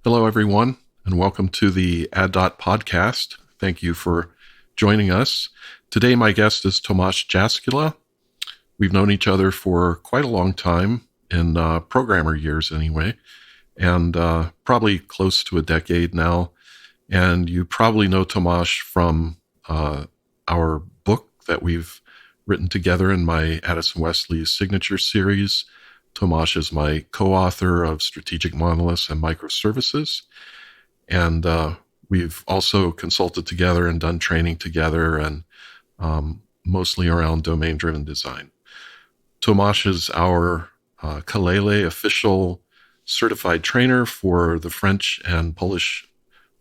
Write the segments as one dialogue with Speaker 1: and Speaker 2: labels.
Speaker 1: Hello, everyone, and welcome to the AdDot podcast. Thank you for joining us. Today, my guest is Tomasz Jaskula. We've known each other for quite a long time, in programmer years anyway, and probably close to a decade now. And you probably know Tomasz from our book that we've written together in my Addison Wesley's signature series. Tomasz is my co-author of Strategic Monoliths and Microservices. And we've also consulted together and done training together, and mostly around domain-driven design. Tomasz is our Kalele official certified trainer for the French and Polish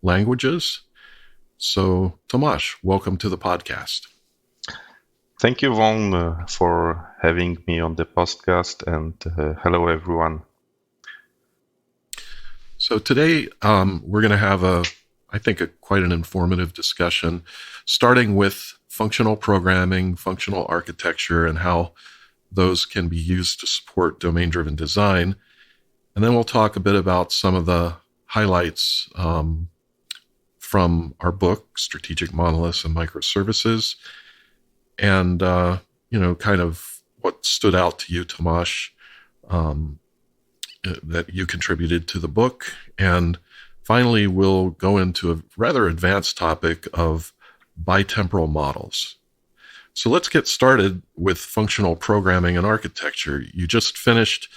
Speaker 1: languages. So, Tomasz, welcome to the podcast.
Speaker 2: Thank you, Vaughn, for having me on the podcast, and hello, everyone.
Speaker 1: So today we're going to have quite an informative discussion, starting with functional programming, functional architecture, and how those can be used to support domain-driven design. And then we'll talk a bit about some of the highlights from our book, Strategic Monoliths and Microservices, and kind of what stood out to you, Tomasz, that you contributed to the book. And finally, we'll go into a rather advanced topic of bi-temporal models. So let's get started with functional programming and architecture. You just finished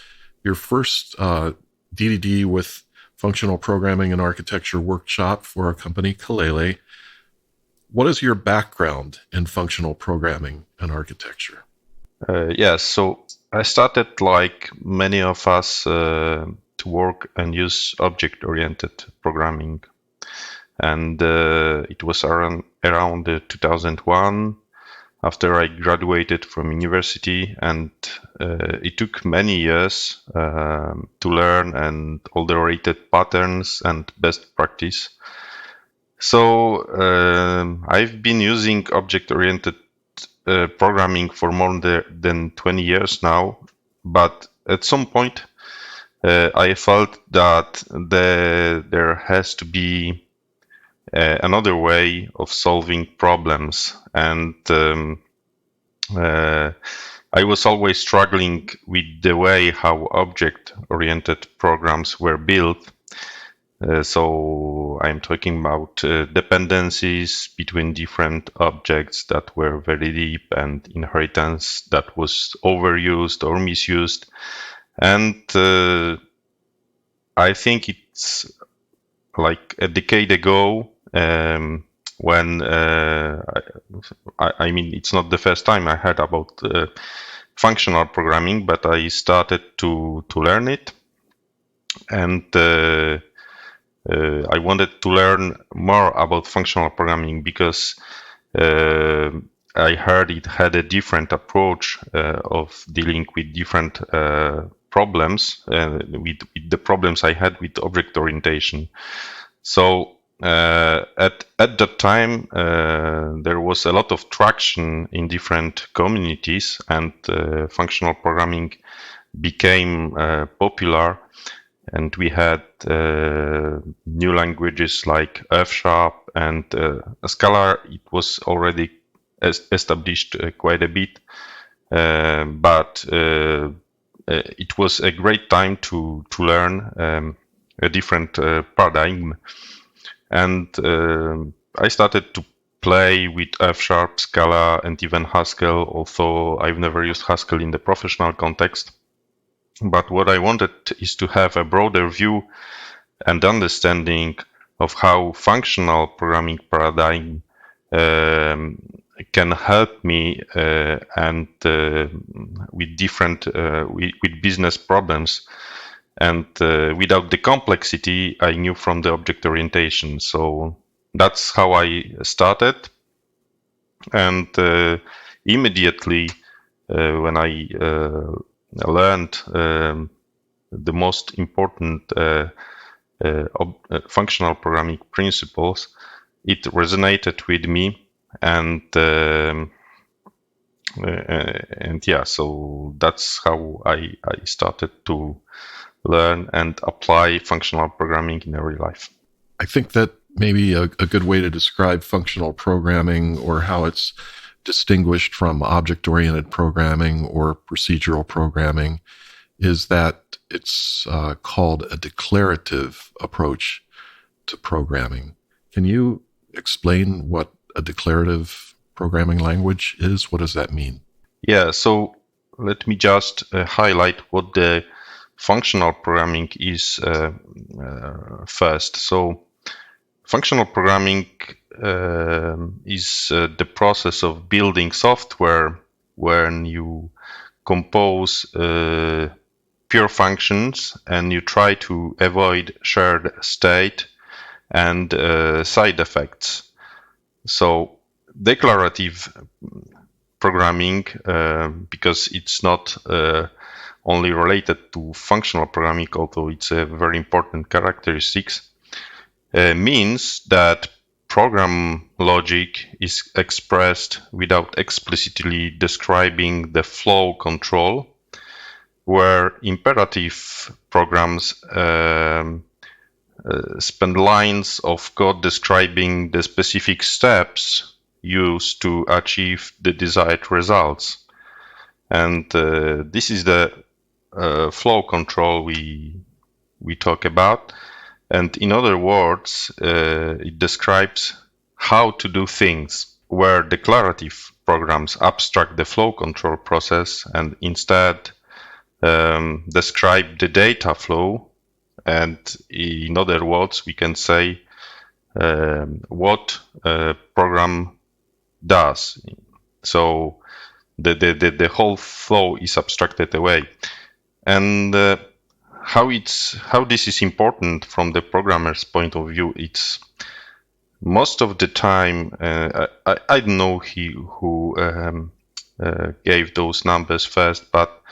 Speaker 1: your first DDD with functional programming and architecture workshop for our company, Kalele. What is your background in functional programming and architecture?
Speaker 2: So I started, like many of us, to work and use object-oriented programming. And it was around 2001, after I graduated from university, and it took many years to learn and all the related patterns and best practice. So I've been using object-oriented programming for more than 20 years now, but at some point I felt that there has to be another way of solving problems, and I was always struggling with the way how object-oriented programs were built. So I'm talking about dependencies between different objects that were very deep, and inheritance that was overused or misused. And I think it's like a decade ago when I mean, it's not the first time I heard about functional programming, but I started to learn it. And I wanted to learn more about functional programming because I heard it had a different approach of dealing with different problems, with the problems I had with object orientation. So at that time, there was a lot of traction in different communities, and functional programming became popular. And we had new languages like F# and Scala. It was already established quite a bit, but it was a great time to learn a different paradigm. And I started to play with F#, Scala, and even Haskell, although I've never used Haskell in the professional context. But what I wanted is to have a broader view and understanding of how functional programming paradigm can help me and with different with business problems, and without the complexity I knew from the object orientation. So that's how I started, and immediately when I learned the most important functional programming principles, it resonated with me, and yeah, so that's how I started to learn and apply functional programming in real life.
Speaker 1: I think that maybe a good way to describe functional programming, or how it's distinguished from object-oriented programming or procedural programming, is that it's called a declarative approach to programming. Can you explain what a declarative programming language is? What does that mean?
Speaker 2: Yeah, so let me just highlight what the functional programming is first. So functional programming is the process of building software when you compose pure functions and you try to avoid shared state and side effects. So declarative programming, because it's not only related to functional programming, although it's a very important characteristics, means that program logic is expressed without explicitly describing the flow control, where imperative programs spend lines of code describing the specific steps used to achieve the desired results. And this is the flow control we talk about. And in other words, it describes how to do things, where declarative programs abstract the flow control process and instead describe the data flow. And in other words, we can say what a program does. So the whole flow is abstracted away. And how this is important from the programmer's point of view, it's most of the time, I don't know who gave those numbers first, but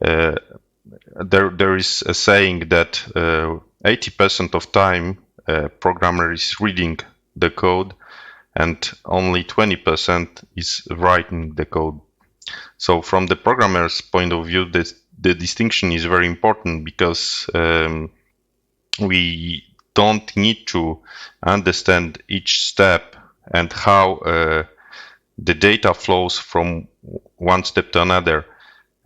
Speaker 2: there is a saying that 80% of time a programmer is reading the code and only 20% is writing the code. So from the programmer's point of view, the distinction is very important, because we don't need to understand each step and how the data flows from one step to another.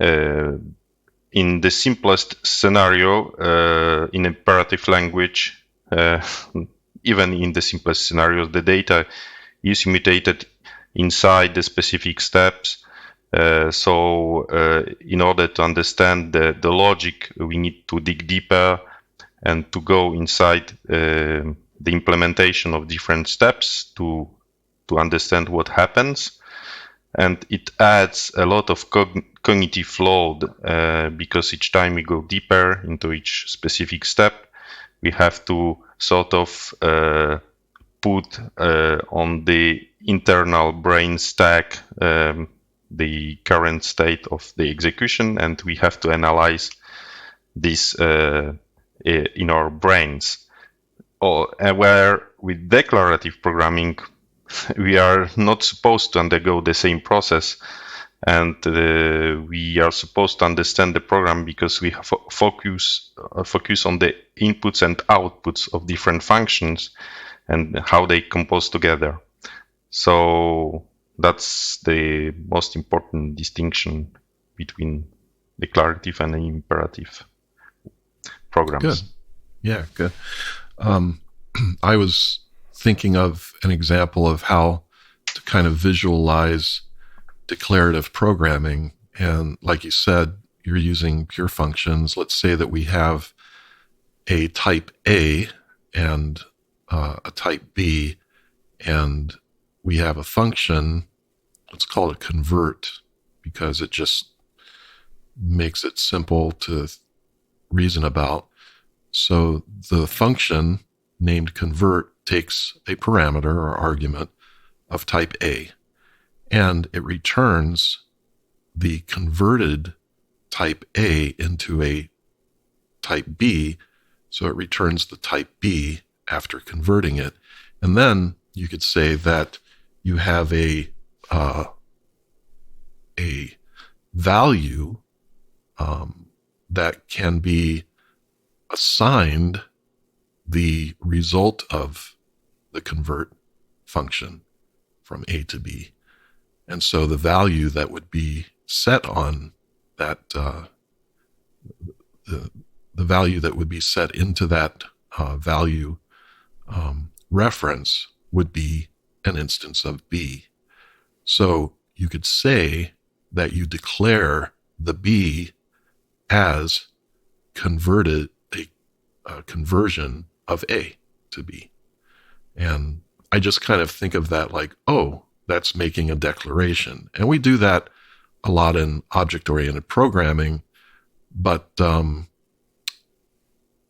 Speaker 2: In the simplest scenario, in imperative language, even in the simplest scenarios, the data is imitated inside the specific steps. So in order to understand the logic, we need to dig deeper and to go inside the implementation of different steps to understand what happens. And it adds a lot of cognitive load, because each time we go deeper into each specific step, we have to sort of put on the internal brain stack the current state of the execution, and we have to analyze this in our brains. Where with declarative programming, we are not supposed to undergo the same process, and we are supposed to understand the program because we focus on the inputs and outputs of different functions and how they compose together. So that's the most important distinction between declarative and imperative programs.
Speaker 1: Good. Yeah, good. I was thinking of an example of how to kind of visualize declarative programming. And like you said, you're using pure functions. Let's say that we have a type A and a type B, and we have a function. Let's call it convert, because it just makes it simple to reason about. So the function named convert takes a parameter or argument of type A, and it returns the converted type A into a type B. So it returns the type B after converting it. And then you could say that you have a value that can be assigned the result of the convert function from A to B. And so the value that would be set on that, the value that would be set into that value reference would be an instance of B. So you could say that you declare the B as converted a conversion of A to B. And I just kind of think of that like, oh, that's making a declaration. And we do that a lot in object-oriented programming, but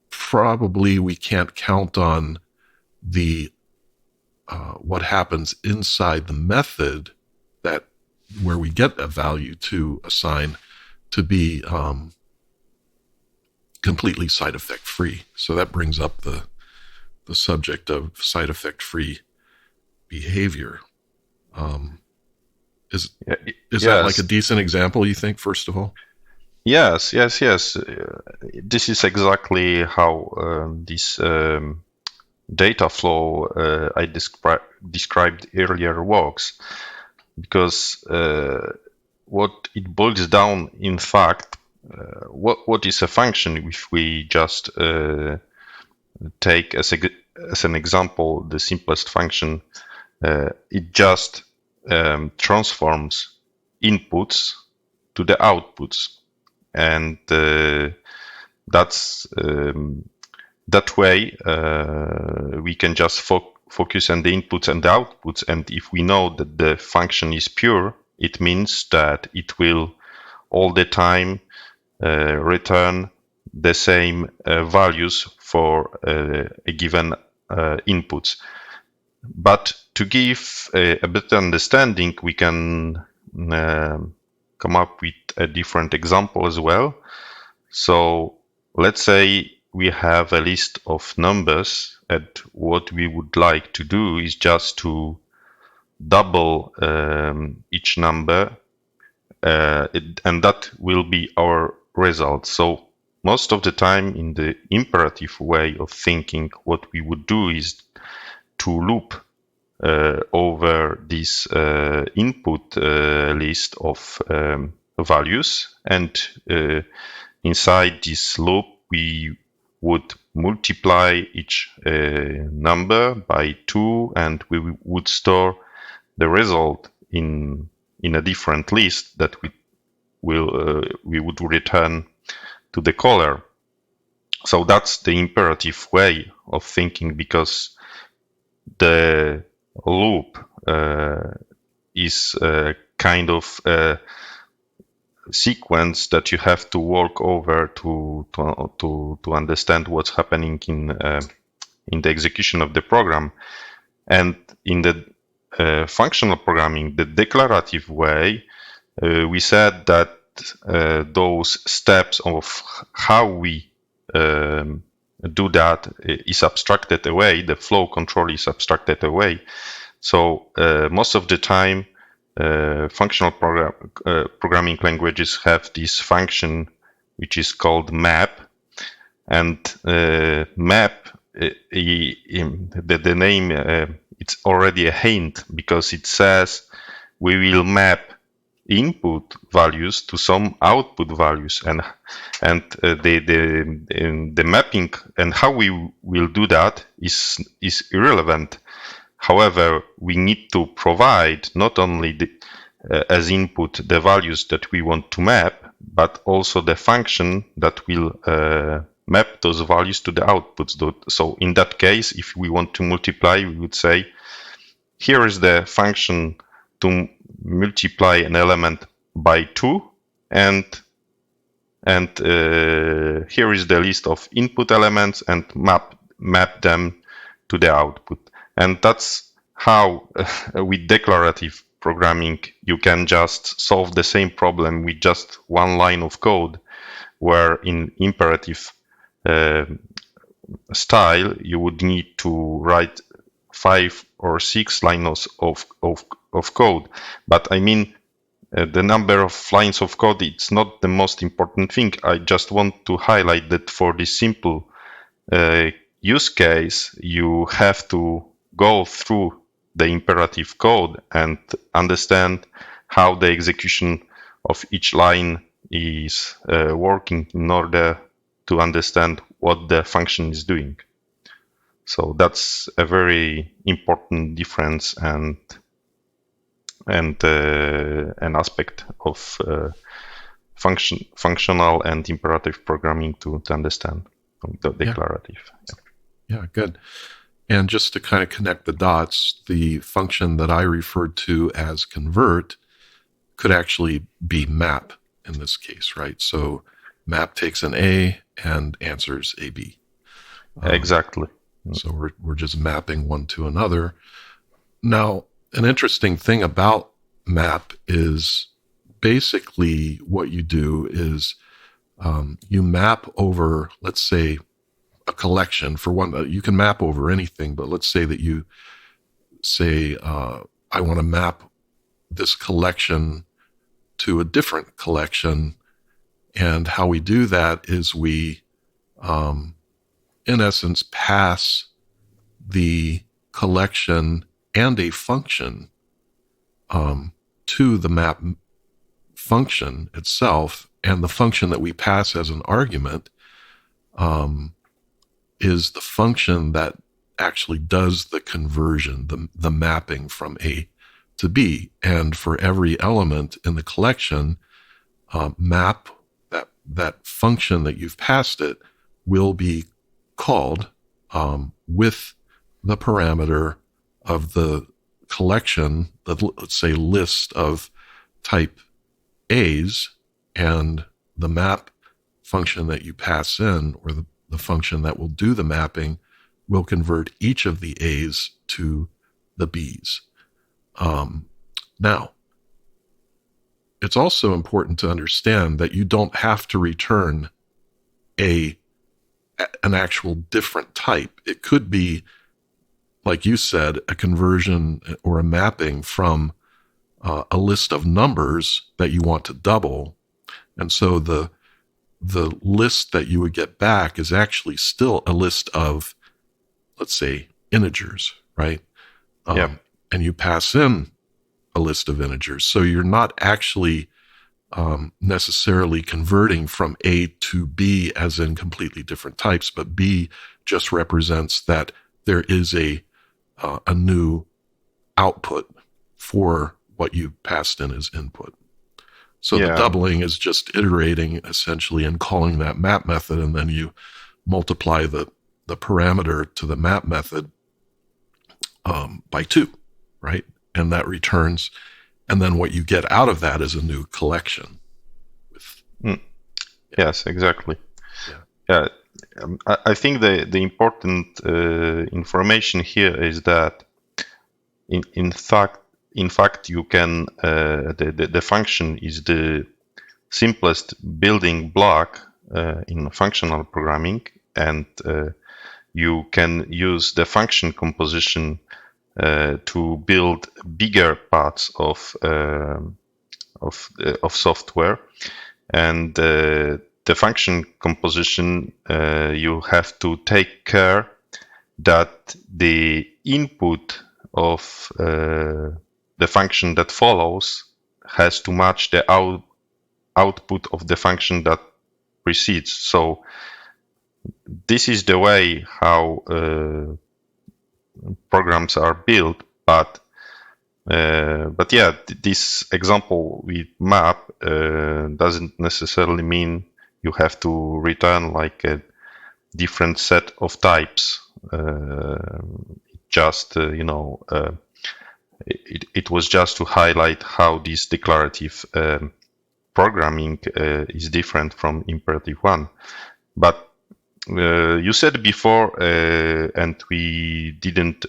Speaker 1: probably we can't count on the what happens inside the method that where we get a value to assign to be completely side effect free. So that brings up the subject of side effect free behavior. Is that like a decent example, you think, first of all?
Speaker 2: Yes. This is exactly how this data flow I described earlier works, because what it boils down, in fact, what is a function? If we just take as an example the simplest function, it just transforms inputs to the outputs, and that's that way we can just focus on the inputs and the outputs. And if we know that the function is pure, it means that it will all the time return the same values for a given inputs. But to give a better understanding, we can come up with a different example as well. So let's say we have a list of numbers, and what we would like to do is just to double each number, and that will be our result. So most of the time, in the imperative way of thinking, what we would do is to loop over this input list of values, and inside this loop we would multiply each number by 2, and we would store the result in a different list that we would return to the caller. So that's the imperative way of thinking, because the loop is a kind of sequence that you have to work over to understand what's happening in the execution of the program. And in the functional programming, the declarative way, we said that those steps of how we do that is abstracted away. The flow control is abstracted away. So most of the time, functional programming languages have this function which is called map, and map, the name, it's already a hint, because it says we will map input values to some output values, and the mapping and how we will do that is irrelevant. However, we need to provide not only as input the values that we want to map, but also the function that will map those values to the outputs. So in that case, if we want to multiply, we would say, here is the function to multiply an element by 2, and here is the list of input elements, and map them to the output. And that's how with declarative programming you can just solve the same problem with just one line of code, where in imperative style you would need to write 5 or 6 lines of code. But I mean, the number of lines of code, it's not the most important thing. I just want to highlight that for this simple use case, you have to go through the imperative code and understand how the execution of each line is working in order to understand what the function is doing. So that's a very important difference and an aspect of functional and imperative programming to understand the declarative.
Speaker 1: Yeah, good. And just to kind of connect the dots, the function that I referred to as convert could actually be map in this case, right? So map takes an A and answers a B.
Speaker 2: Exactly.
Speaker 1: So we're just mapping one to another. Now, an interesting thing about map is basically what you do is you map over, let's say, a collection. For one, you can map over anything, but let's say that you say, I want to map this collection to a different collection. And how we do that is we, in essence, pass the collection and a function to the map function itself. And the function that we pass as an argument is the function that actually does the conversion, the mapping from A to B. And for every element in the collection, map, that function that you've passed it will be called with the parameter of the collection, let's say list of type A's, and the map function that you pass in, or the function that will do the mapping, will convert each of the A's to the B's. Now, it's also important to understand that you don't have to return an actual different type. It could be, like you said, a conversion or a mapping from a list of numbers that you want to double. And so the list that you would get back is actually still a list of, let's say, integers, right? And you pass in a list of integers. So you're not actually necessarily converting from A to B as in completely different types, but B just represents that there is a new output for what you passed in as input. So the doubling is just iterating essentially and calling that map method, and then you multiply the parameter to the map method by 2, right? And that returns, and then what you get out of that is a new collection.
Speaker 2: Yes, exactly. Yeah. I think the important information here is that in fact you can the function is the simplest building block in functional programming, and you can use the function composition to build bigger parts of software. And the function composition, you have to take care that the input of the function that follows has to match the output of the function that precedes. So this is the way how programs are built, but yeah, this example with map doesn't necessarily mean you have to return like a different set of types. Just it was just to highlight how this declarative programming is different from imperative one. But you said before, and we didn't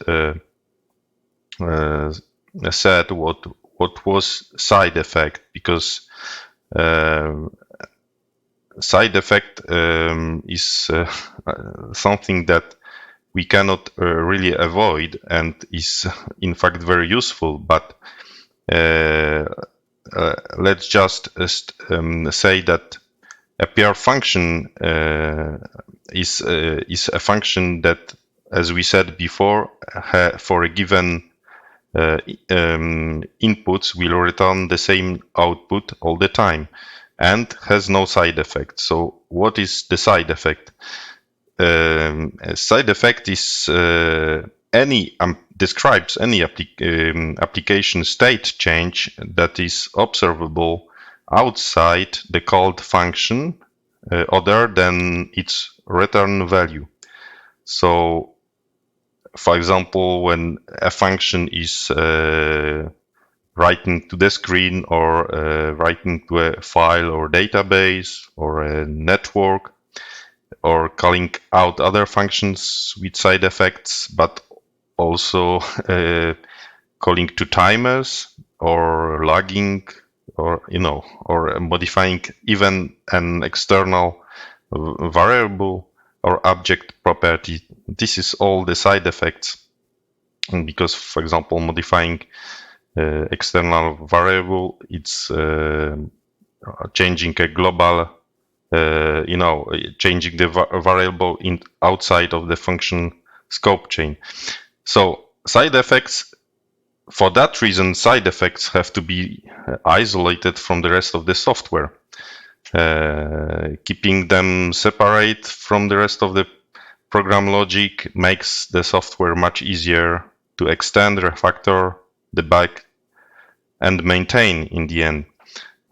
Speaker 2: said what was side effect, because side effect is something that we cannot really avoid and is in fact very useful, but let's just say that a PR function is a function that, as we said before, for a given inputs will return the same output all the time and has no side effect. So what is the side effect? A side effect is describes any application state change that is observable outside the called function other than its return value. So, for example, when a function is writing to the screen or writing to a file or database or a network, or calling out other functions with side effects, but also calling to timers or logging, or or modifying even an external variable or object property. This is all the side effects, because, for example, modifying external variable, it's changing a global, changing the variable outside of the function scope chain. So side effects, for that reason, side effects have to be isolated from the rest of the software. Keeping them separate from the rest of the program logic makes the software much easier to extend, refactor, debug, and maintain in the end.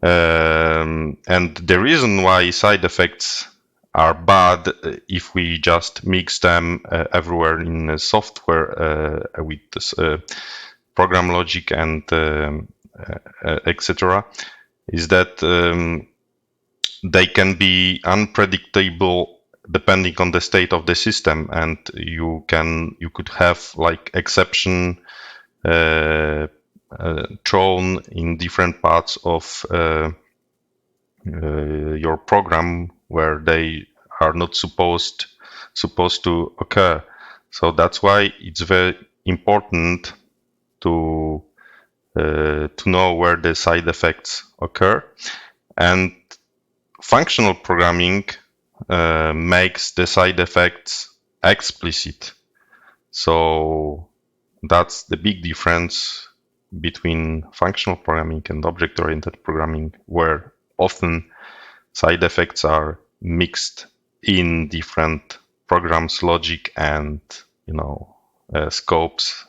Speaker 2: And the reason why side effects are bad if we just mix them everywhere in software with this, program logic and etc., is that they can be unpredictable depending on the state of the system, and you could have like exception thrown in different parts of your program where they are not supposed to occur. So that's why it's very important to know where the side effects occur. And functional programming makes the side effects explicit. So that's the big difference between functional programming and object-oriented programming, where often side effects are mixed in different programs, logic, and scopes.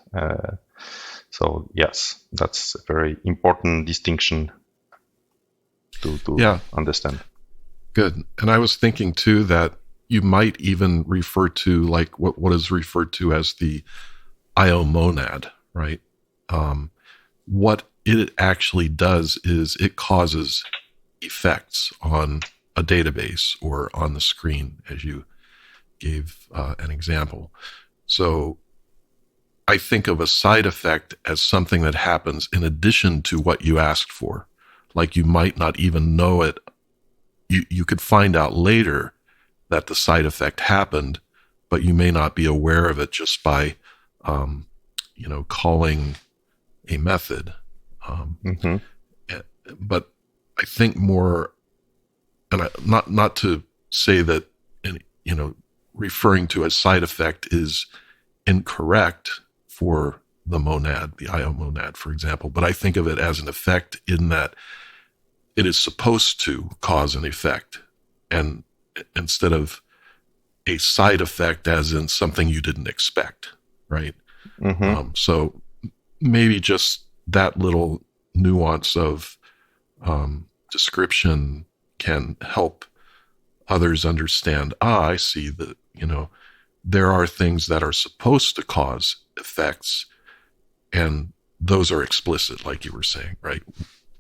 Speaker 2: So yes, that's a very important distinction to understand.
Speaker 1: Good. And I was thinking too that you might even refer to like what is referred to as the IO monad, right? What it actually does is it causes effects on a database or on the screen, as you gave an example. So I think of a side effect as something that happens in addition to what you asked for. Like you might not even know it. You could find out later that the side effect happened, but you may not be aware of it just by, calling a method. But I think more, and not to say that, referring to a side effect is incorrect for the monad, the IO monad, for example, but I think of it as an effect in that it is supposed to cause an effect, and instead of a side effect as in something you didn't expect, right? So maybe just that little nuance of description can help others understand, I see that, there are things that are supposed to cause effects, and those are explicit, like you were saying, right?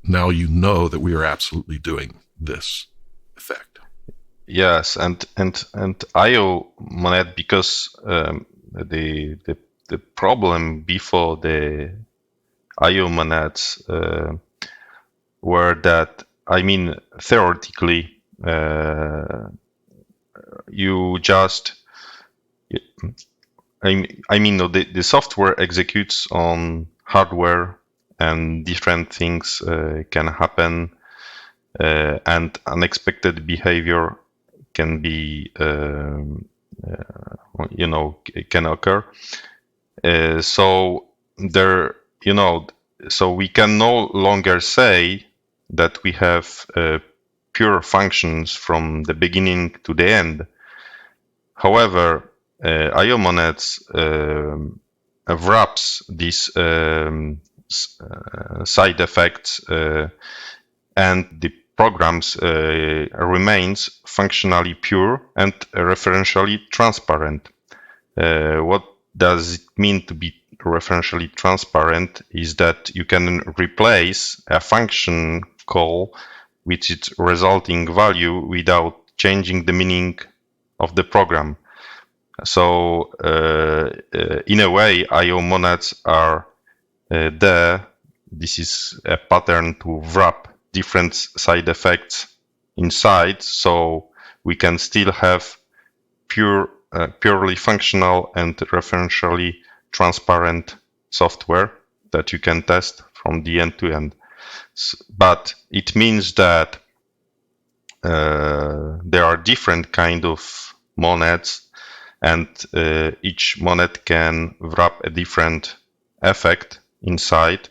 Speaker 1: Now you know that we are absolutely doing this effect.
Speaker 2: Yes, and IO monad, because the problem before the IO monads were that, theoretically, you just, the software executes on hardware and different things can happen, and unexpected behavior can be, can occur. So we can no longer say that we have pure functions from the beginning to the end. However, IO monads wraps these side effects, and the programs remains functionally pure and referentially transparent. What does it mean to be referentially transparent is that you can replace a function call with its resulting value without changing the meaning of the program. So in a way, IO monads are there. This is a pattern to wrap different side effects inside, so we can still have purely functional and referentially transparent software that you can test from the end to end. But it means that there are different kind of monads, and each monad can wrap a different effect inside,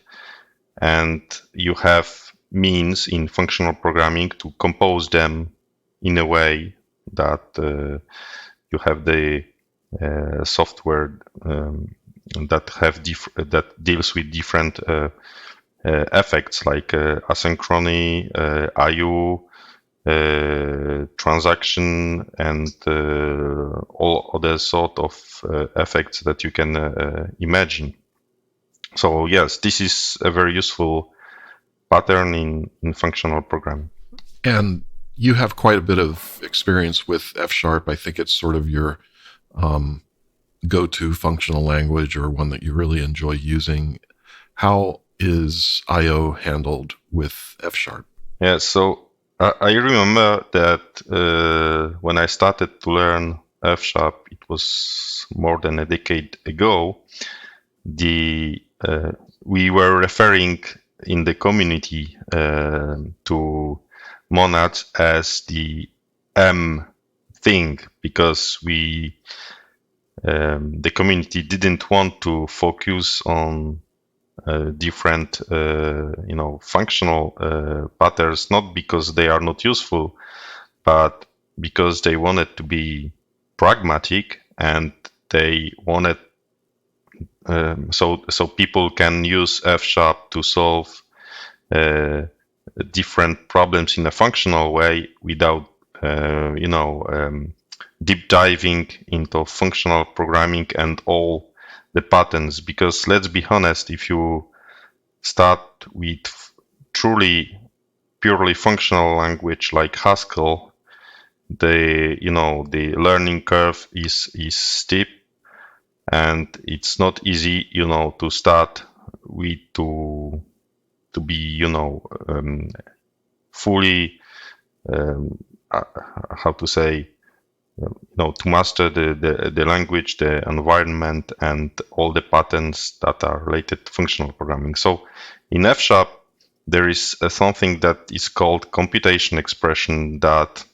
Speaker 2: and you have means in functional programming to compose them in a way that you have the software that deals with different effects like asynchrony, IO, transaction, and all other sort of effects that you can imagine. So yes, this is a very useful pattern in functional programming.
Speaker 1: And you have quite a bit of experience with F#. I think it's sort of your go-to functional language, or one that you really enjoy using. How is I/O handled with F#?
Speaker 2: Yeah, so I remember that when I started to learn F#, it was more than a decade ago. We were referring in the community to monads as the M thing, because the community didn't want to focus on different functional patterns, not because they are not useful, but because they wanted to be pragmatic, and they wanted so people can use F# to solve different problems in a functional way without deep diving into functional programming and all the patterns. Because let's be honest, if you start with truly purely functional language like Haskell, the learning curve is steep, and it's not easy to start with to be fully to master the language, the environment, and all the patterns that are related to functional programming. So in F# there is something that is called computation expression, that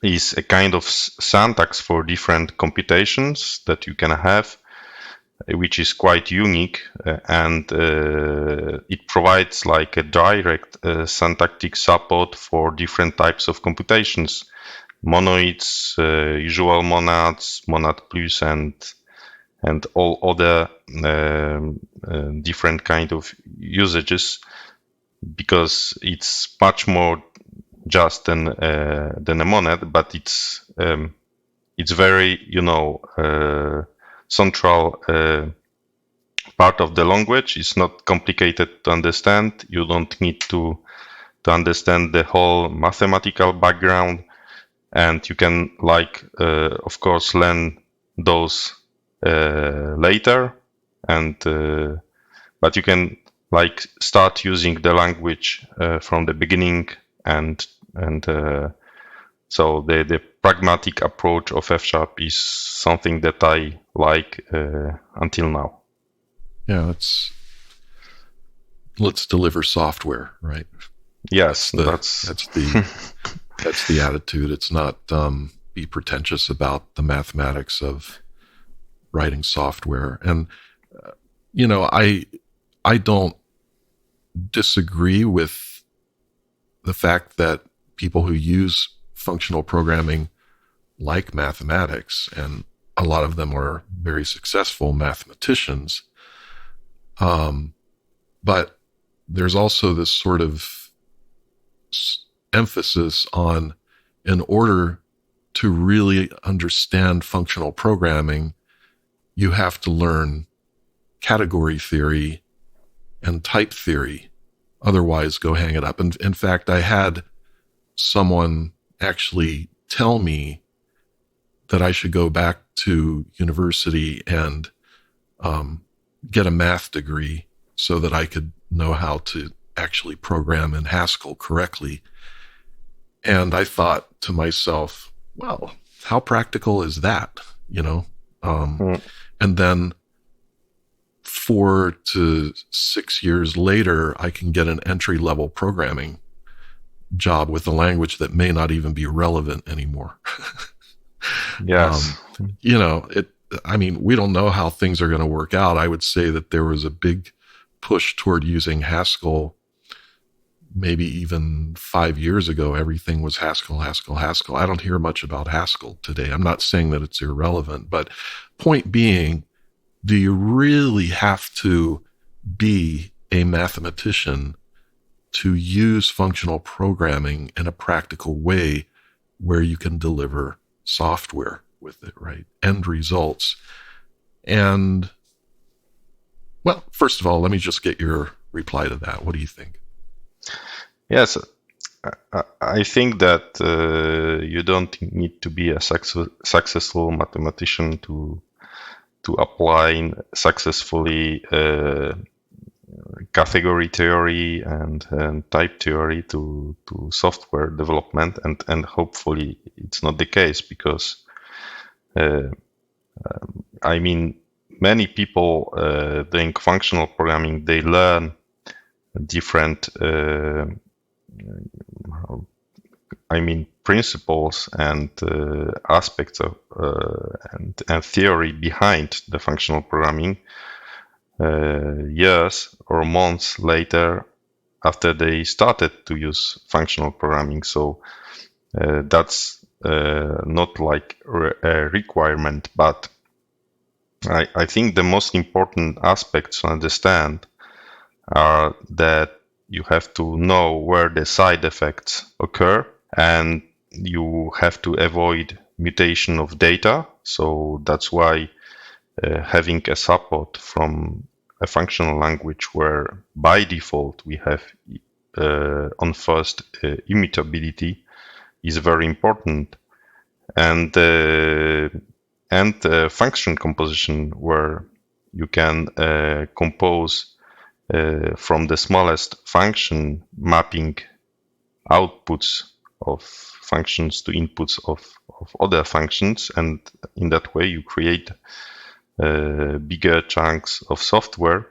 Speaker 2: is a kind of syntax for different computations that you can have, which is quite unique, and it provides like a direct syntactic support for different types of computations: monoids, usual monads, monad plus, and all other different kind of usages, because it's much more just than a monad, but it's very central part of the language. It's not complicated to understand. You don't need to understand the whole mathematical background, and you can of course learn those later, and but you can start using the language from the beginning, and so the pragmatic approach of F# is something that I like until now.
Speaker 1: Yeah, let's deliver software, right?
Speaker 2: Yes,
Speaker 1: That's the attitude. It's not be pretentious about the mathematics of writing software. And I don't disagree with the fact that people who use functional programming like mathematics, and a lot of them are very successful mathematicians. But there's also this sort of emphasis on, in order to really understand functional programming, you have to learn category theory and type theory. Otherwise, go hang it up. And in fact, I had someone actually tell me that I should go back to university and get a math degree so that I could know how to actually program in Haskell correctly. And I thought to myself, well, how practical is that? And then 4 to 6 years later, I can get an entry-level programming job with a language that may not even be relevant anymore.
Speaker 2: Yes.
Speaker 1: We don't know how things are going to work out. I would say that there was a big push toward using Haskell. Maybe even 5 years ago, everything was Haskell, Haskell, Haskell. I don't hear much about Haskell today. I'm not saying that it's irrelevant, but point being, do you really have to be a mathematician to use functional programming in a practical way where you can deliver software with it, right? End results. And, well, first of all, let me just get your reply to that. What do you think?
Speaker 2: Yes, I think that you don't need to be a successful mathematician to apply successfully category theory and type theory to software development, and hopefully it's not the case, because many people doing functional programming, they learn different principles and aspects of and theory behind the functional programming years or months later after they started to use functional programming. So that's not like a requirement, but I think the most important aspects to understand are that you have to know where the side effects occur, and you have to avoid mutation of data. So that's why having a support from a functional language where by default we have on first immutability is very important, and function composition where you can compose from the smallest function, mapping outputs of functions to inputs of other functions, and in that way you create bigger chunks of software.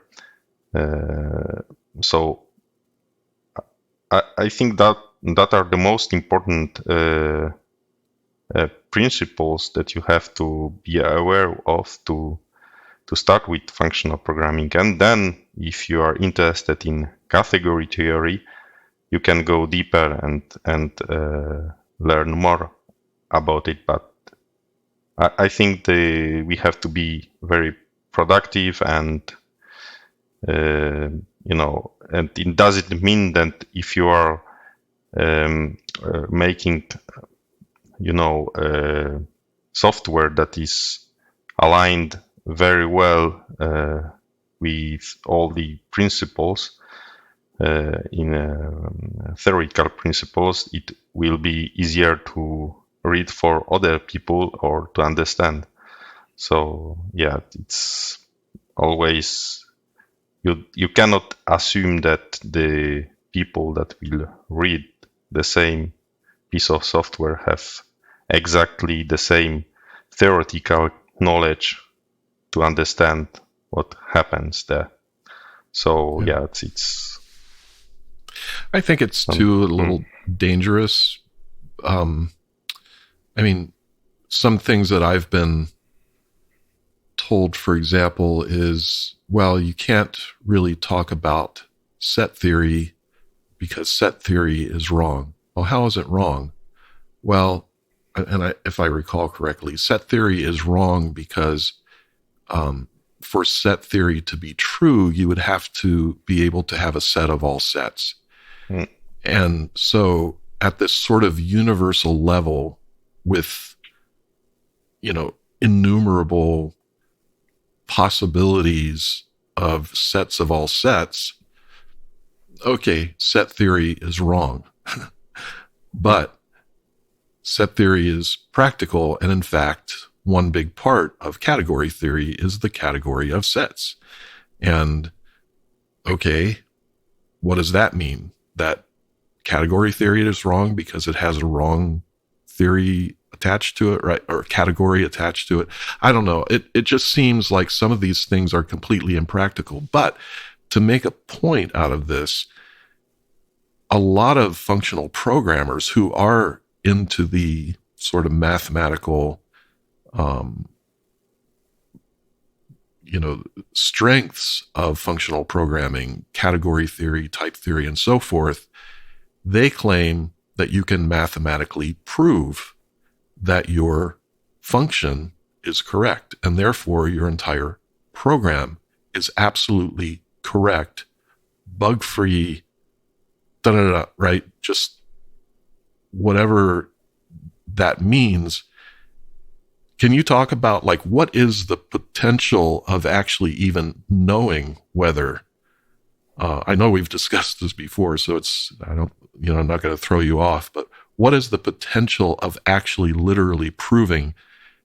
Speaker 2: So I think that are the most important principles that you have to be aware of to start with functional programming. And then if you are interested in category theory, you can go deeper and learn more about it. But I think we have to be very productive, and and it doesn't mean that if you are making software that is aligned very well with all the principles in theoretical principles, it will be easier to read for other people or to understand. So yeah, it's always you cannot assume that the people that will read the same piece of software have exactly the same theoretical knowledge to understand what happens there. So
Speaker 1: Yeah.
Speaker 2: it's
Speaker 1: I think it's too a little dangerous. I mean, some things that I've been told, for example, is, well, you can't really talk about set theory because set theory is wrong. Well, how is it wrong? Well, if I recall correctly, set theory is wrong because for set theory to be true, you would have to be able to have a set of all sets.
Speaker 2: Mm.
Speaker 1: And so at this sort of universal level with, innumerable possibilities of sets of all sets, okay, set theory is wrong. But set theory is practical. And in fact, one big part of category theory is the category of sets. And okay, what does that mean? That category theory is wrong because it has a wrong theory attached to it, right? Or category attached to it. I don't know. It just seems like some of these things are completely impractical. But to make a point out of this, a lot of functional programmers who are into the sort of mathematical, strengths of functional programming, category theory, type theory, and so forth, they claim that you can mathematically prove that your function is correct, and therefore your entire program is absolutely correct, bug-free, right? Just whatever that means. Can you talk about, like, what is the potential of actually even knowing whether, I know we've discussed this before, so I'm not going to throw you off, but what is the potential of actually literally proving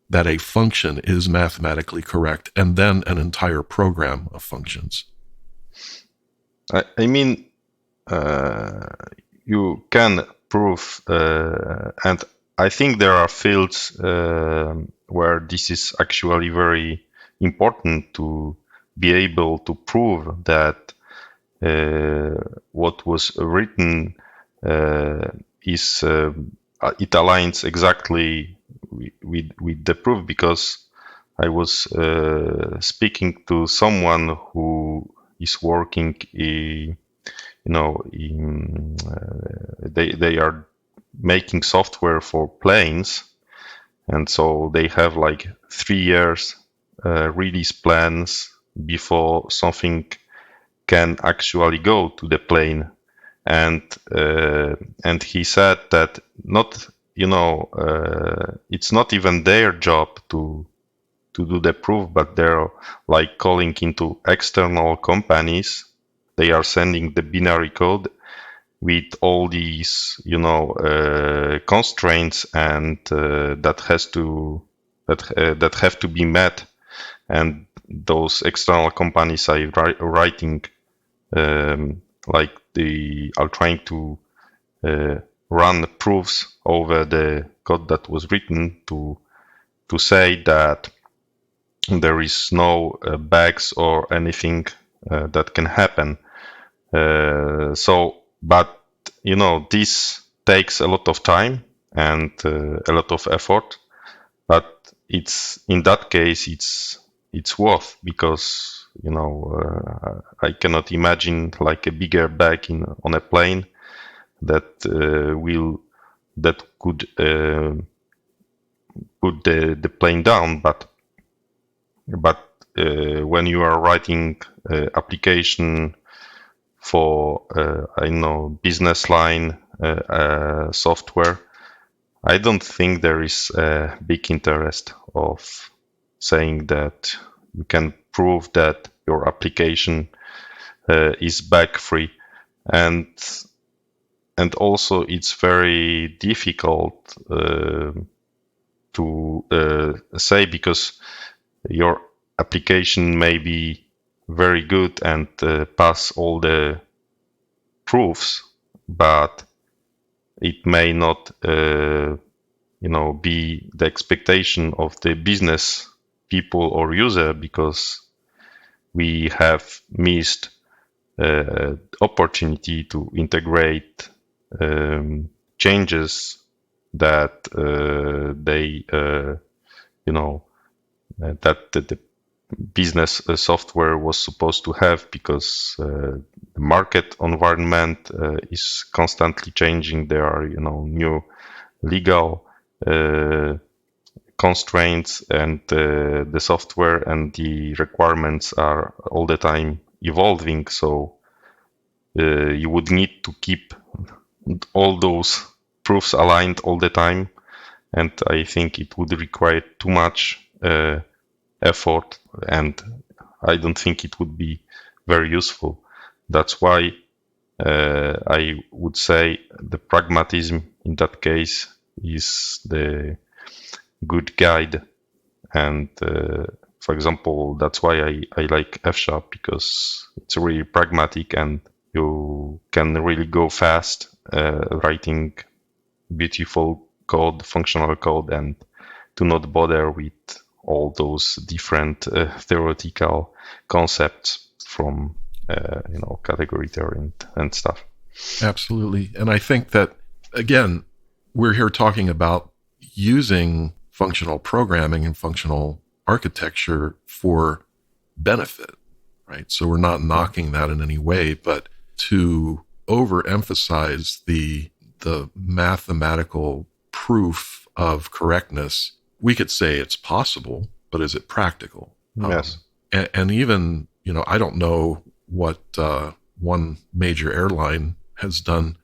Speaker 1: that a function is mathematically correct and then an entire program of functions?
Speaker 2: I mean, you can prove, and I think there are fields where this is actually very important to be able to prove that what was written is it aligns exactly with the proof, because I was speaking to someone who is working they are making software for planes, and so they have like 3 years release plans before something can actually go to the plane. And he said that it's not even their job to do the proof, but they're like calling into external companies. They are sending the binary code with all these constraints and that have to be met, and those external companies are writing like they are trying to run proofs over the code that was written to say that there is no bugs or anything that can happen. But this takes a lot of time and a lot of effort. But in that case it's worth, because I cannot imagine like a bigger bag on a plane that could put the plane down. But when you are writing application for business line software, I don't think there is a big interest of saying that you can prove that your application is bug free, and also it's very difficult to say, because your application may be very good and pass all the proofs, but it may not be the expectation of the business people or user, because we have missed opportunity to integrate changes that that the business software was supposed to have, because the market environment is constantly changing. There are new legal constraints, and the software and the requirements are all the time evolving. So you would need to keep all those proofs aligned all the time, and I think it would require too much effort, and I don't think it would be very useful. That's why I would say the pragmatism in that case is the good guide. And for example, that's why I like F#, because it's really pragmatic and you can really go fast writing beautiful code, functional code, and do not bother with all those different theoretical concepts from category theory and stuff.
Speaker 1: Absolutely. And I think that, again, we're here talking about using functional programming and functional architecture for benefit, right? So we're not knocking that in any way, but to overemphasize the mathematical proof of correctness, we could say it's possible, but is it practical?
Speaker 2: Yes.
Speaker 1: And even, I don't know what one major airline has done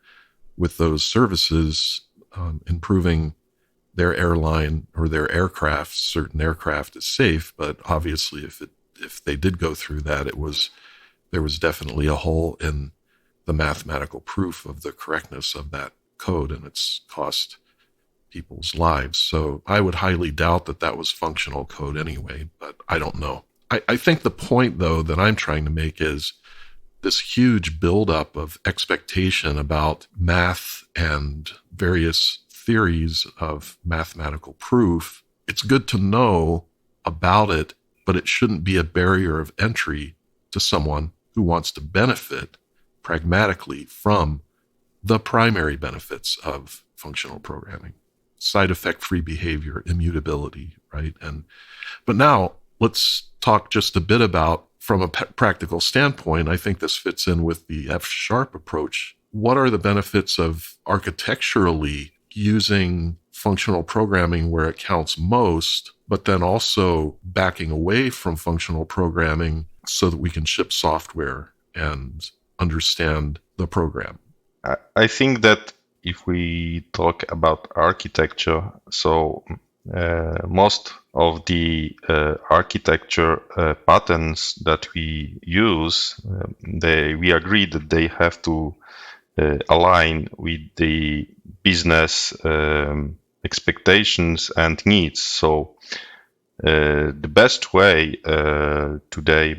Speaker 1: with those services, improving their airline or their aircraft. Certain aircraft is safe, but obviously if they did go through that, there was definitely a hole in the mathematical proof of the correctness of that code, and it's cost people's lives. So I would highly doubt that was functional code anyway, but I don't know. I think the point, though, that I'm trying to make is this huge buildup of expectation about math and various theories of mathematical proof. It's good to know about it, but it shouldn't be a barrier of entry to someone who wants to benefit pragmatically from the primary benefits of functional programming: side effect free behavior, immutability, right? But now let's talk just a bit about, from a practical standpoint, I think this fits in with the F# approach. What are the benefits of architecturally using functional programming where it counts most, but then also backing away from functional programming so that we can ship software and understand the program?
Speaker 2: I think that if we talk about architecture, so most of the architecture patterns that we use, we agree that they have to align with the business expectations and needs. So the best way today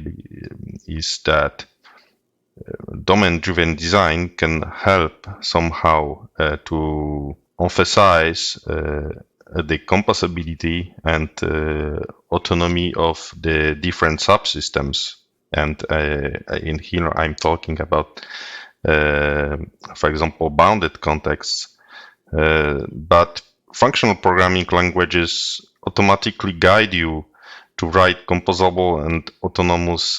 Speaker 2: is that domain-driven design can help somehow to emphasize the composability and autonomy of the different subsystems. And in here, I'm talking about, for example, bounded contexts. But functional programming languages automatically guide you to write composable and autonomous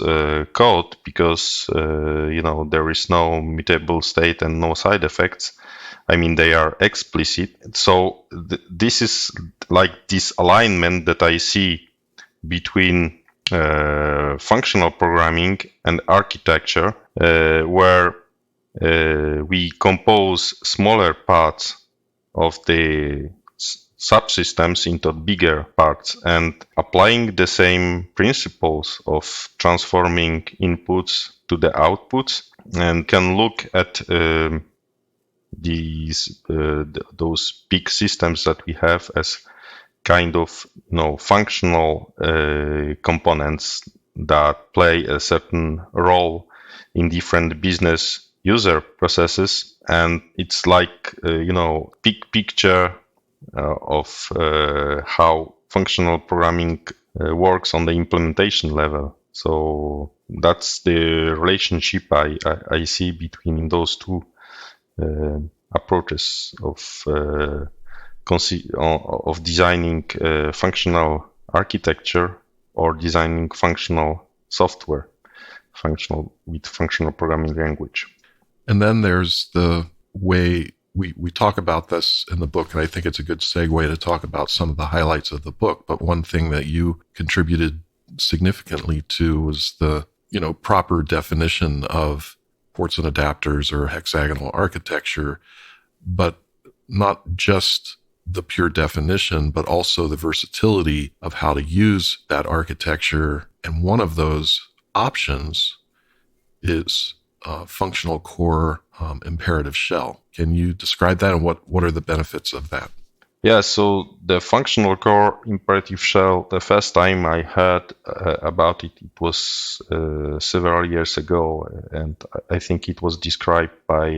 Speaker 2: code, because there is no mutable state and no side effects. I mean, they are explicit. So this is like this alignment that I see between functional programming and architecture, where we compose smaller parts of the subsystems into bigger parts, and applying the same principles of transforming inputs to the outputs, and can look at those big systems that we have as kind of functional components that play a certain role in different business user processes. And it's like big picture of how functional programming works on the implementation level. So that's the relationship I see between those two approaches of designing functional architecture or designing functional software, functional programming language.
Speaker 1: And then there's the way we talk about this in the book, and I think it's a good segue to talk about some of the highlights of the book. But one thing that you contributed significantly to was the, proper definition of ports and adapters or hexagonal architecture, but not just the pure definition, but also the versatility of how to use that architecture. And one of those options is functional core imperative shell. Can you describe that, and what are the benefits of that?
Speaker 2: Yeah, so the functional core imperative shell, the first time I heard about it, it was several years ago, and I think it was described by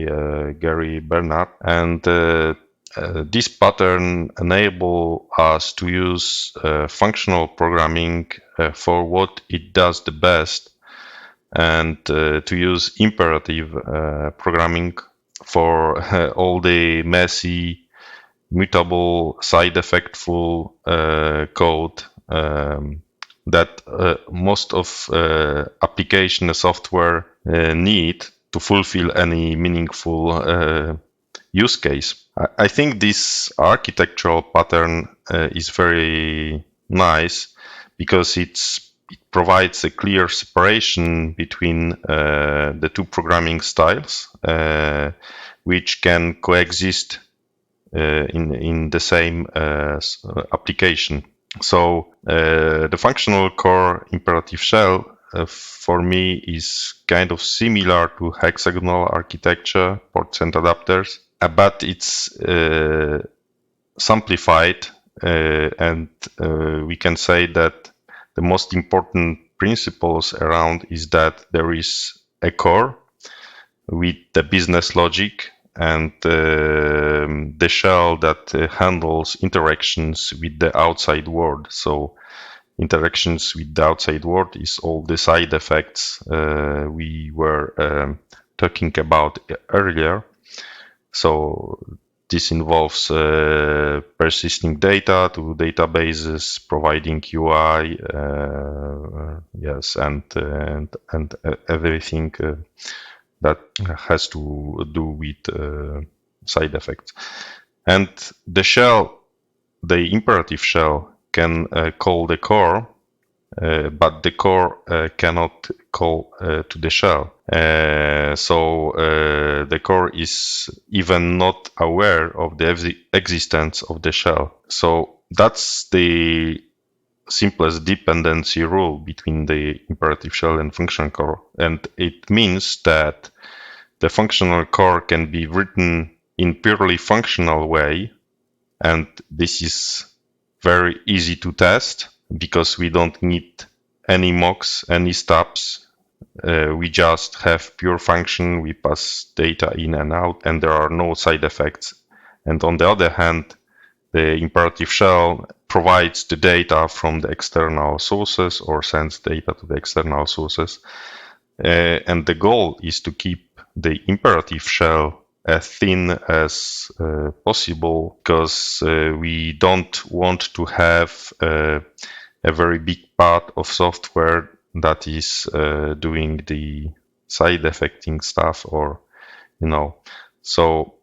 Speaker 2: Gary Bernard. And this pattern enable us to use functional programming for what it does the best, and to use imperative programming for all the messy, mutable, side effectful code that most of application software need to fulfill any meaningful use case. I think this architectural pattern is very nice because it provides a clear separation between the two programming styles, which can coexist in the same application. So the functional core imperative shell for me is kind of similar to hexagonal architecture, ports and adapters, but it's simplified, and we can say that the most important principles around is that there is a core with the business logic and the shell that handles interactions with the outside world. So interactions with the outside world is all the side effects we were talking about earlier. So this involves persisting data to databases, providing UI, yes, and everything that has to do with side effects. And the shell, the imperative shell, can call the core, but the core cannot call to the shell. So the core is even not aware of the existence of the shell. So that's the simplest dependency rule between the imperative shell and functional core. And it means that the functional core can be written in purely functional way. And this is very easy to test because we don't need any mocks, any stubs. We just have pure function. We pass data in and out, and there are no side effects. And on the other hand, the imperative shell provides the data from the external sources or sends data to the external sources. And the goal is to keep the imperative shell as thin as possible, because we don't want to have a very big part of software that is doing the side affecting stuff, or so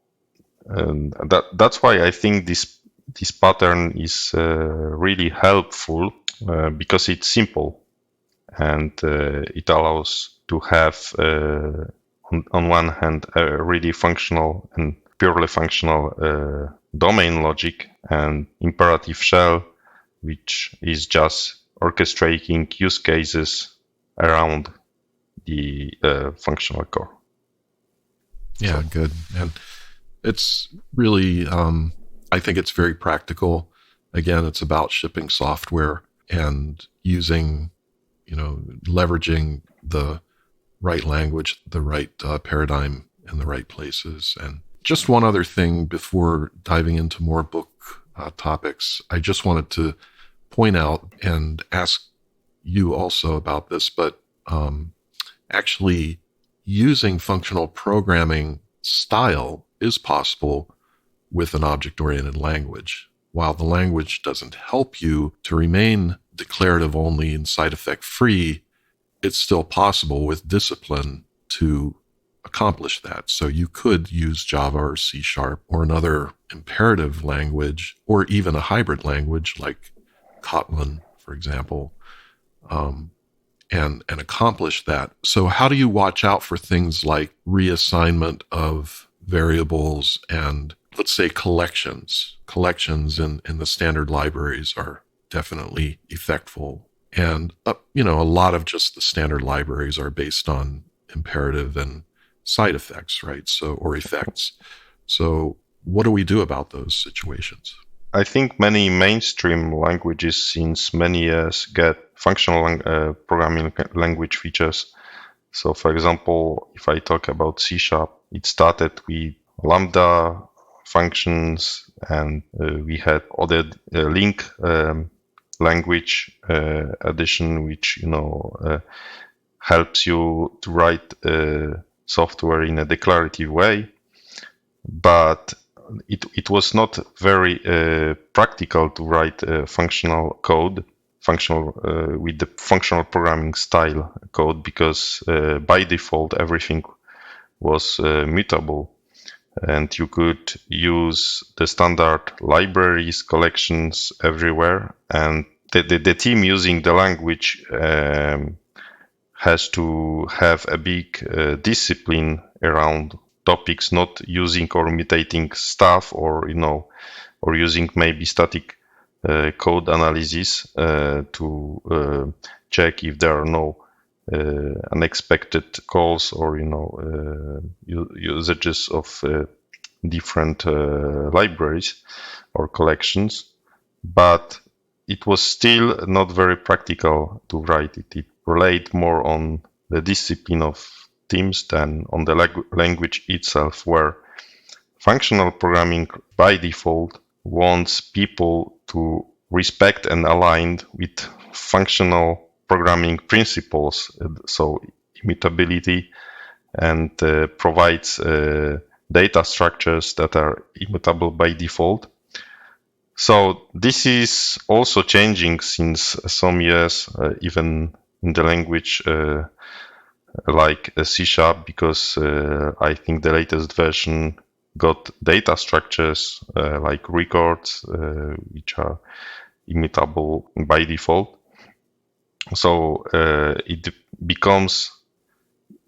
Speaker 2: that's why I think this pattern is really helpful, because it's simple and it allows to have on one hand a really functional and purely functional domain logic, and imperative shell, which is just orchestrating use cases around the functional core.
Speaker 1: Yeah, good. And it's really, I think it's very practical. Again, it's about shipping software and using, leveraging the right language, the right paradigm in the right places. And just one other thing before diving into more book topics, I just wanted to point out and ask you also about this, but actually using functional programming style is possible with an object-oriented language. While the language doesn't help you to remain declarative only and side effect free, it's still possible with discipline to accomplish that. So you could use Java or C# or another imperative language, or even a hybrid language like Kotlin, for example, and accomplish that. So how do you watch out for things like reassignment of variables and, let's say, collections? Collections in the standard libraries are definitely effectful. And, a lot of just the standard libraries are based on imperative and side effects, right? So, or effects. So what do we do about those situations?
Speaker 2: I think many mainstream languages since many years get functional programming language features. So, for example, if I talk about C#, it started with Lambda functions, and we had other link language addition, which helps you to write software in a declarative way. But it was not very practical to write functional code, with the functional programming style code, because by default everything was mutable, and you could use the standard libraries, collections everywhere, and the team using the language has to have a big discipline around topics, not using or mutating stuff, or using maybe static code analysis to check if there are no unexpected calls or usages of different libraries or collections. But it was still not very practical to write it. It relied more on the discipline of teams than on the language itself, where functional programming by default wants people to respect and align with functional programming principles, so immutability, and provides data structures that are immutable by default. So this is also changing since some years, even in the language like C#, because I think the latest version got data structures like records, which are immutable by default. So it becomes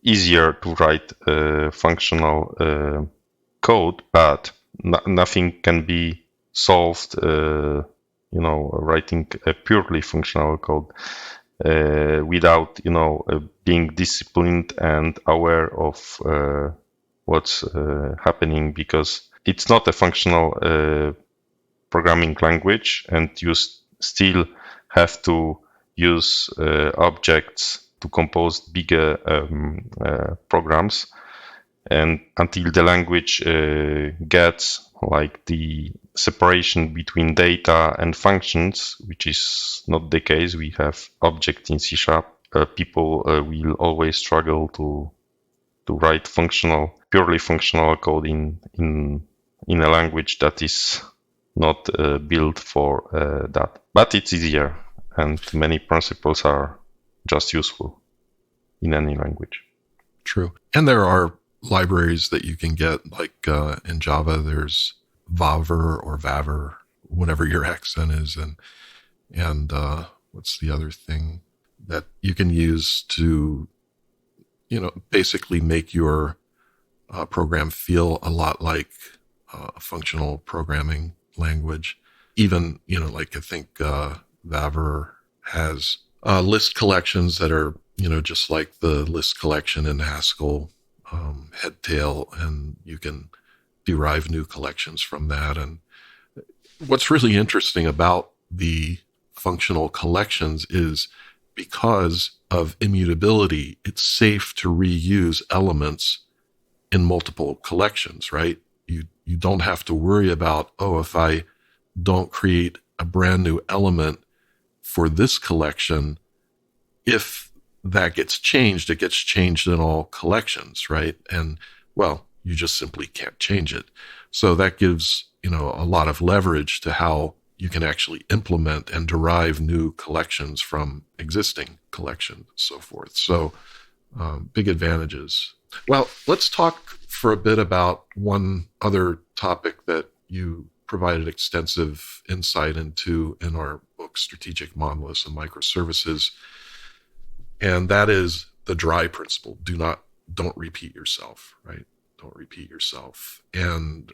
Speaker 2: easier to write functional code, but nothing can be solved, writing a purely functional code without, being disciplined and aware of what's happening, because it's not a functional programming language, and you still have to use objects to compose bigger programs. And until the language gets like the separation between data and functions, which is not the case, we have objects in C#, people will always struggle to write purely functional code in a language that is not built for that. But it's easier, and many principles are just useful in any language.
Speaker 1: True. And there are libraries that you can get, like in Java, there's Vaver or Vaver, whatever your accent is, and what's the other thing that you can use to, basically make your program feel a lot like a functional programming language. Even, like I think Vaver has list collections that are, just like the list collection in Haskell, head tail, and you can derive new collections from that. And what's really interesting about the functional collections is, because of immutability, it's safe to reuse elements in multiple collections, right? You don't have to worry about, if I don't create a brand new element for this collection, if that gets changed, it gets changed in all collections, right? And well, you just simply can't change it. So that gives, a lot of leverage to how you can actually implement and derive new collections from existing collections, and so forth. So big advantages. Well, let's talk for a bit about one other topic that you provided extensive insight into in our book, Strategic Monoliths and Microservices, and that is the DRY principle. Don't repeat yourself, right? Don't repeat yourself. And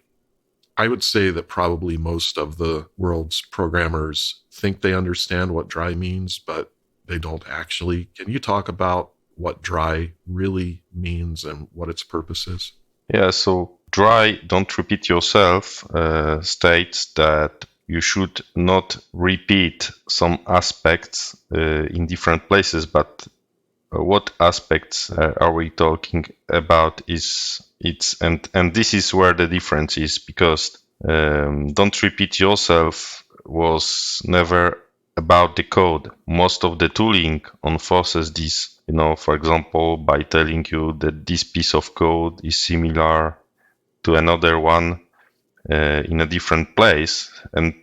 Speaker 1: I would say that probably most of the world's programmers think they understand what DRY means, but they don't actually. Can you talk about what DRY really means and what its purpose is?
Speaker 2: Yeah, so DRY, don't repeat yourself, states that you should not repeat some aspects in different places, but what aspects are we talking about and this is where the difference is, because don't repeat yourself was never about the code. Most of the tooling enforces this, for example, by telling you that this piece of code is similar to another one in a different place, and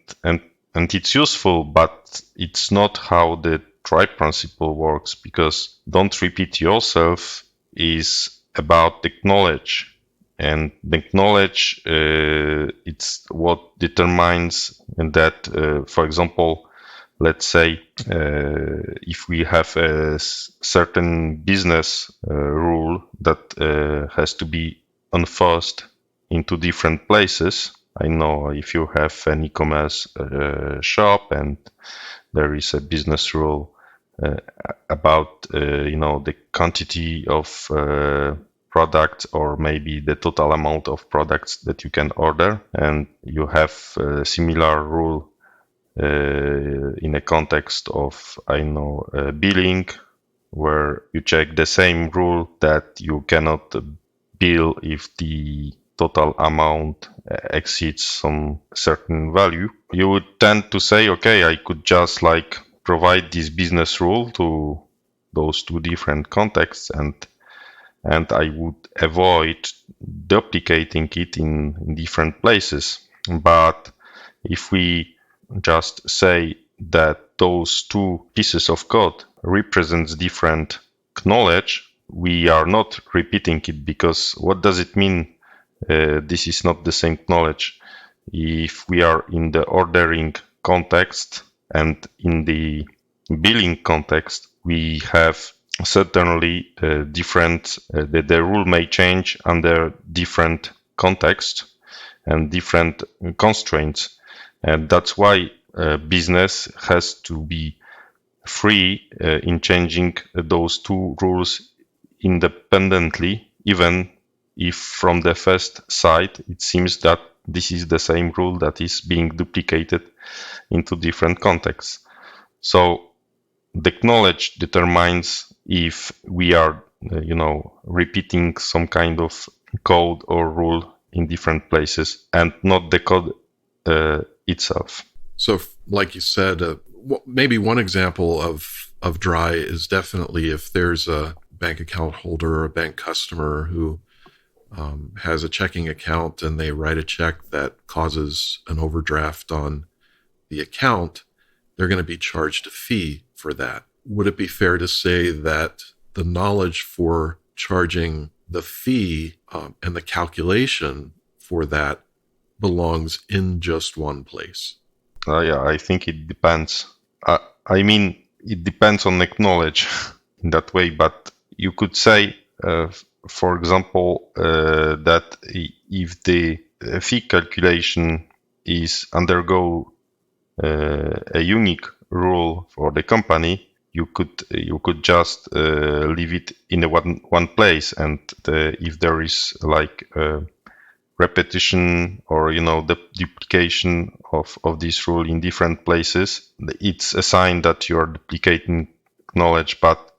Speaker 2: it's useful, but it's not how the DRY principle works, because don't repeat yourself is about the knowledge, and the knowledge it's what determines that, for example, let's say if we have a certain business rule that has to be enforced into different places. I know if you have an e-commerce shop and there is a business rule about the quantity of products, or maybe the total amount of products that you can order, and you have a similar rule in a context of billing, where you check the same rule that you cannot bill if the total amount exceeds some certain value. You would tend to say, okay, I could just provide this business rule to those two different contexts, and I would avoid duplicating it in different places. But if we just say that those two pieces of code represents different knowledge, we are not repeating it, because what does it mean? This is not the same knowledge. If we are in the ordering context and in the billing context, we have certainly different, the rule may change under different context and different constraints. And that's why business has to be free in changing those two rules independently, even if from the first sight it seems that this is the same rule that is being duplicated into different contexts. So the knowledge determines if we are, repeating some kind of code or rule in different places, and not the code itself.
Speaker 1: So, like you said, maybe one example of DRY is definitely if there's a bank account holder or a bank customer who has a checking account and they write a check that causes an overdraft on the account, they're going to be charged a fee for that. Would it be fair to say that the knowledge for charging the fee and the calculation for that belongs in just one place?
Speaker 2: Yeah, I think it depends. It depends on the knowledge in that way, but you could say, for example, that if the fee calculation is undergo a unique rule for the company, you could just leave it in one place, and if there is repetition or the duplication of this rule in different places, it's a sign that you're duplicating knowledge. But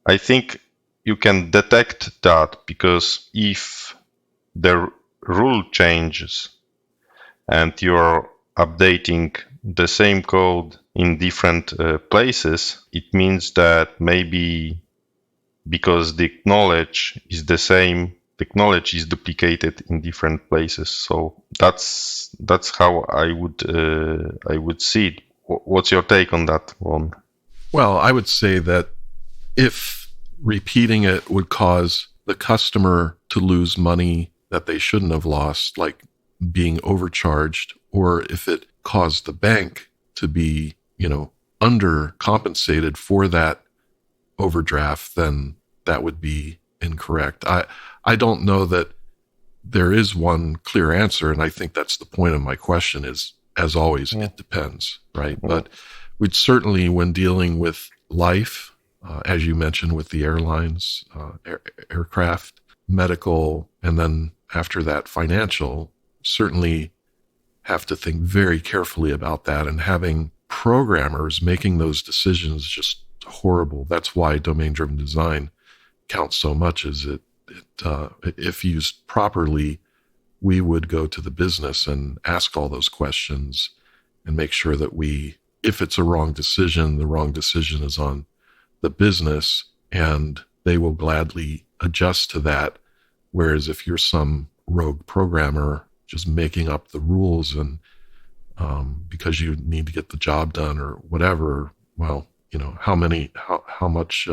Speaker 2: I think you can detect that, because if the rule changes and you're updating the same code in different places, it means that maybe because the knowledge is the same, the knowledge is duplicated in different places. So that's how I would see it. What's your take on that one?
Speaker 1: Well, I would say that if repeating it would cause the customer to lose money that they shouldn't have lost, like being overcharged, or if it caused the bank to be, undercompensated for that overdraft, then that would be incorrect. I don't know that there is one clear answer, and I think that's the point of my question is, as always, It depends, right? But we'd certainly, when dealing with life, as you mentioned, with the airlines, aircraft, medical, and then after that, financial, certainly have to think very carefully about that. And having programmers making those decisions just horrible. That's why domain-driven design counts so much. Is if used properly, we would go to the business and ask all those questions and make sure that if it's a wrong decision, the wrong decision is on the business, and they will gladly adjust to that. Whereas if you're some rogue programmer just making up the rules and because you need to get the job done or whatever, well, how much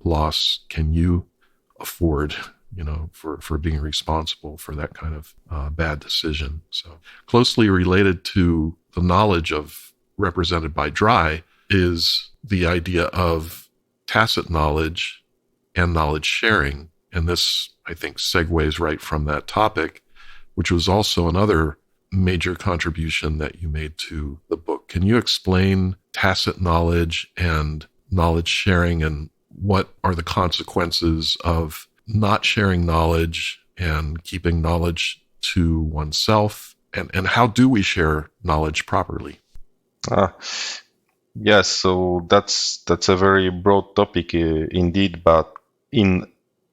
Speaker 1: loss can you afford, for being responsible for that kind of bad decision? So closely related to the knowledge represented by DRY is the idea of tacit knowledge and knowledge sharing. And this, I think, segues right from that topic, which was also another major contribution that you made to the book. Can you explain tacit knowledge and knowledge sharing, and what are the consequences of not sharing knowledge and keeping knowledge to oneself? And how do we share knowledge properly?
Speaker 2: Yes, so that's a very broad topic indeed, but in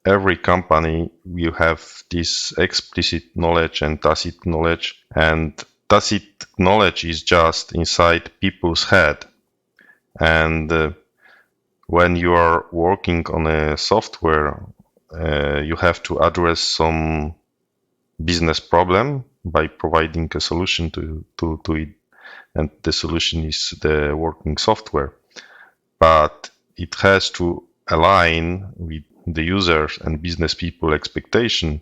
Speaker 2: every company you have this explicit knowledge and tacit knowledge, and tacit knowledge is just inside people's head. And when you are working on a software, you have to address some business problem by providing a solution to it, and the solution is the working software. But it has to align with the users and business people expectation.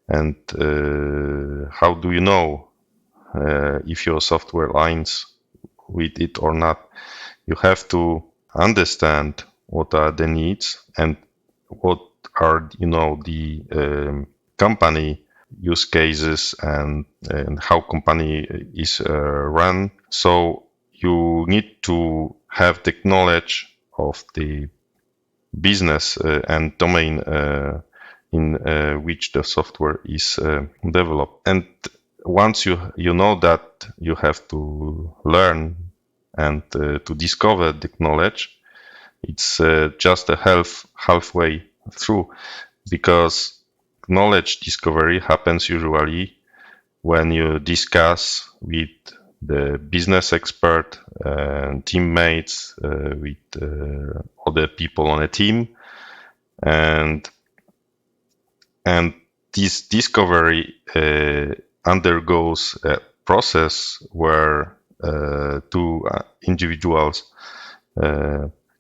Speaker 2: And how do you know if your software aligns with it or not? You have to understand what are the needs and what are the company use cases and how company is run. So you need to have the knowledge of the business and domain in which the software is developed. And once you know that, you have to learn and to discover the knowledge. It's just a halfway through, because knowledge discovery happens usually when you discuss with the business expert, teammates, with other people on a team, and this discovery undergoes a process where two individuals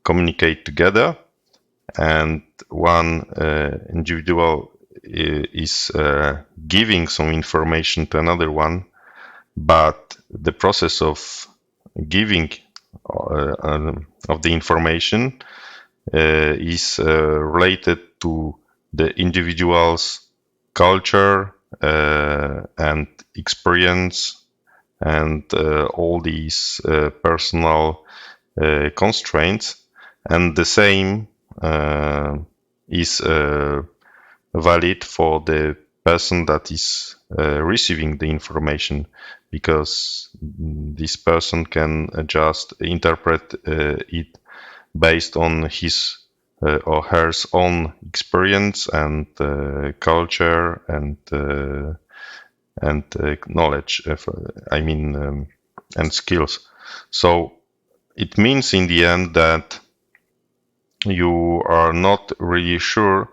Speaker 2: communicate together, and one individual is giving some information to another one, but the process of giving of the information is related to the individual's culture and experience and all these personal constraints, and the same is valid for the person that is receiving the information, because this person can just interpret it based on his or her own experience and culture and knowledge. and skills. So it means in the end that you are not really sure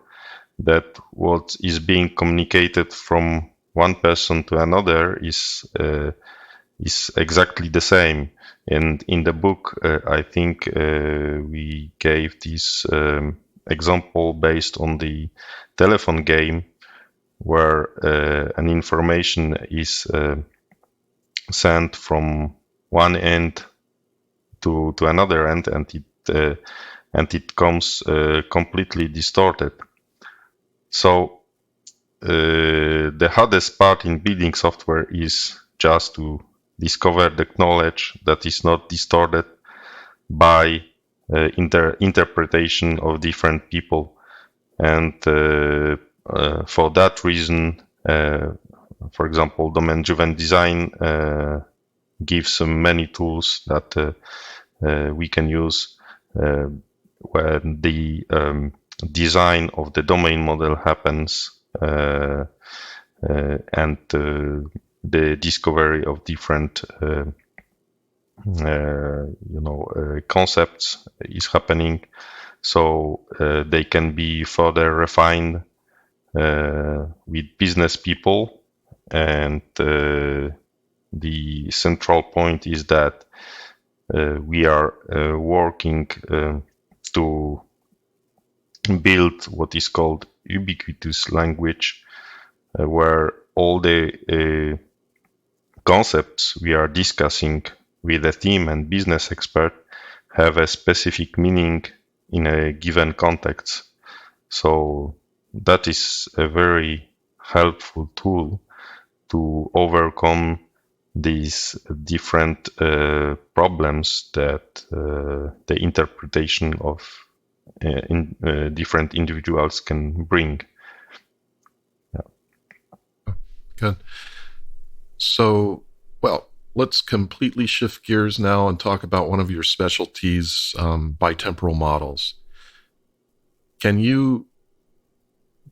Speaker 2: that what is being communicated from one person to another is exactly the same. And in the book, I think we gave this example based on the telephone game, where an information is sent from one end to another end, and it comes completely distorted. So the hardest part in building software is just to discover the knowledge that is not distorted by interpretation of different people. And for that reason, for example, domain-driven design gives many tools that we can use when the design of the domain model happens and the discovery of different concepts is happening. So they can be further refined with business people, and the central point is that we are working to build what is called ubiquitous language, where all the concepts we are discussing with a team and business expert have a specific meaning in a given context. So that is a very helpful tool to overcome these different problems that the interpretation of different individuals can bring.
Speaker 1: Yeah. Good. So, well, let's completely shift gears now and talk about one of your specialties, bitemporal models. Can you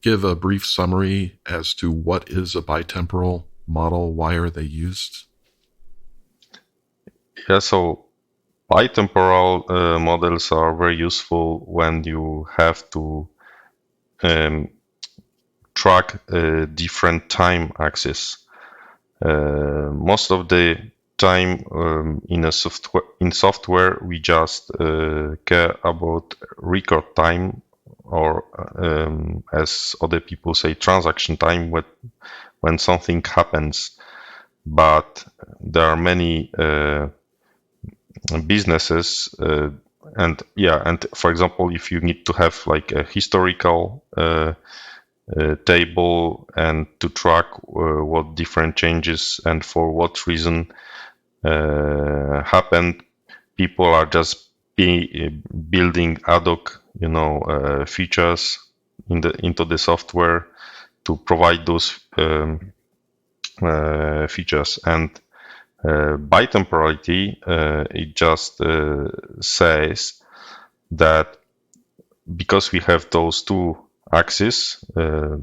Speaker 1: give a brief summary as to what is a bitemporal model? Why are they used?
Speaker 2: Yeah, so bitemporal models are very useful when you have to track different time axes. Most of the time in software we just care about record time, or as other people say, transaction time, when something happens. But there are many businesses and for example, if you need to have like a historical table and to track what different changes and for what reason happened, people are just building ad hoc, features into the software to provide those features. And bitemporality, it just says that because we have those two axes,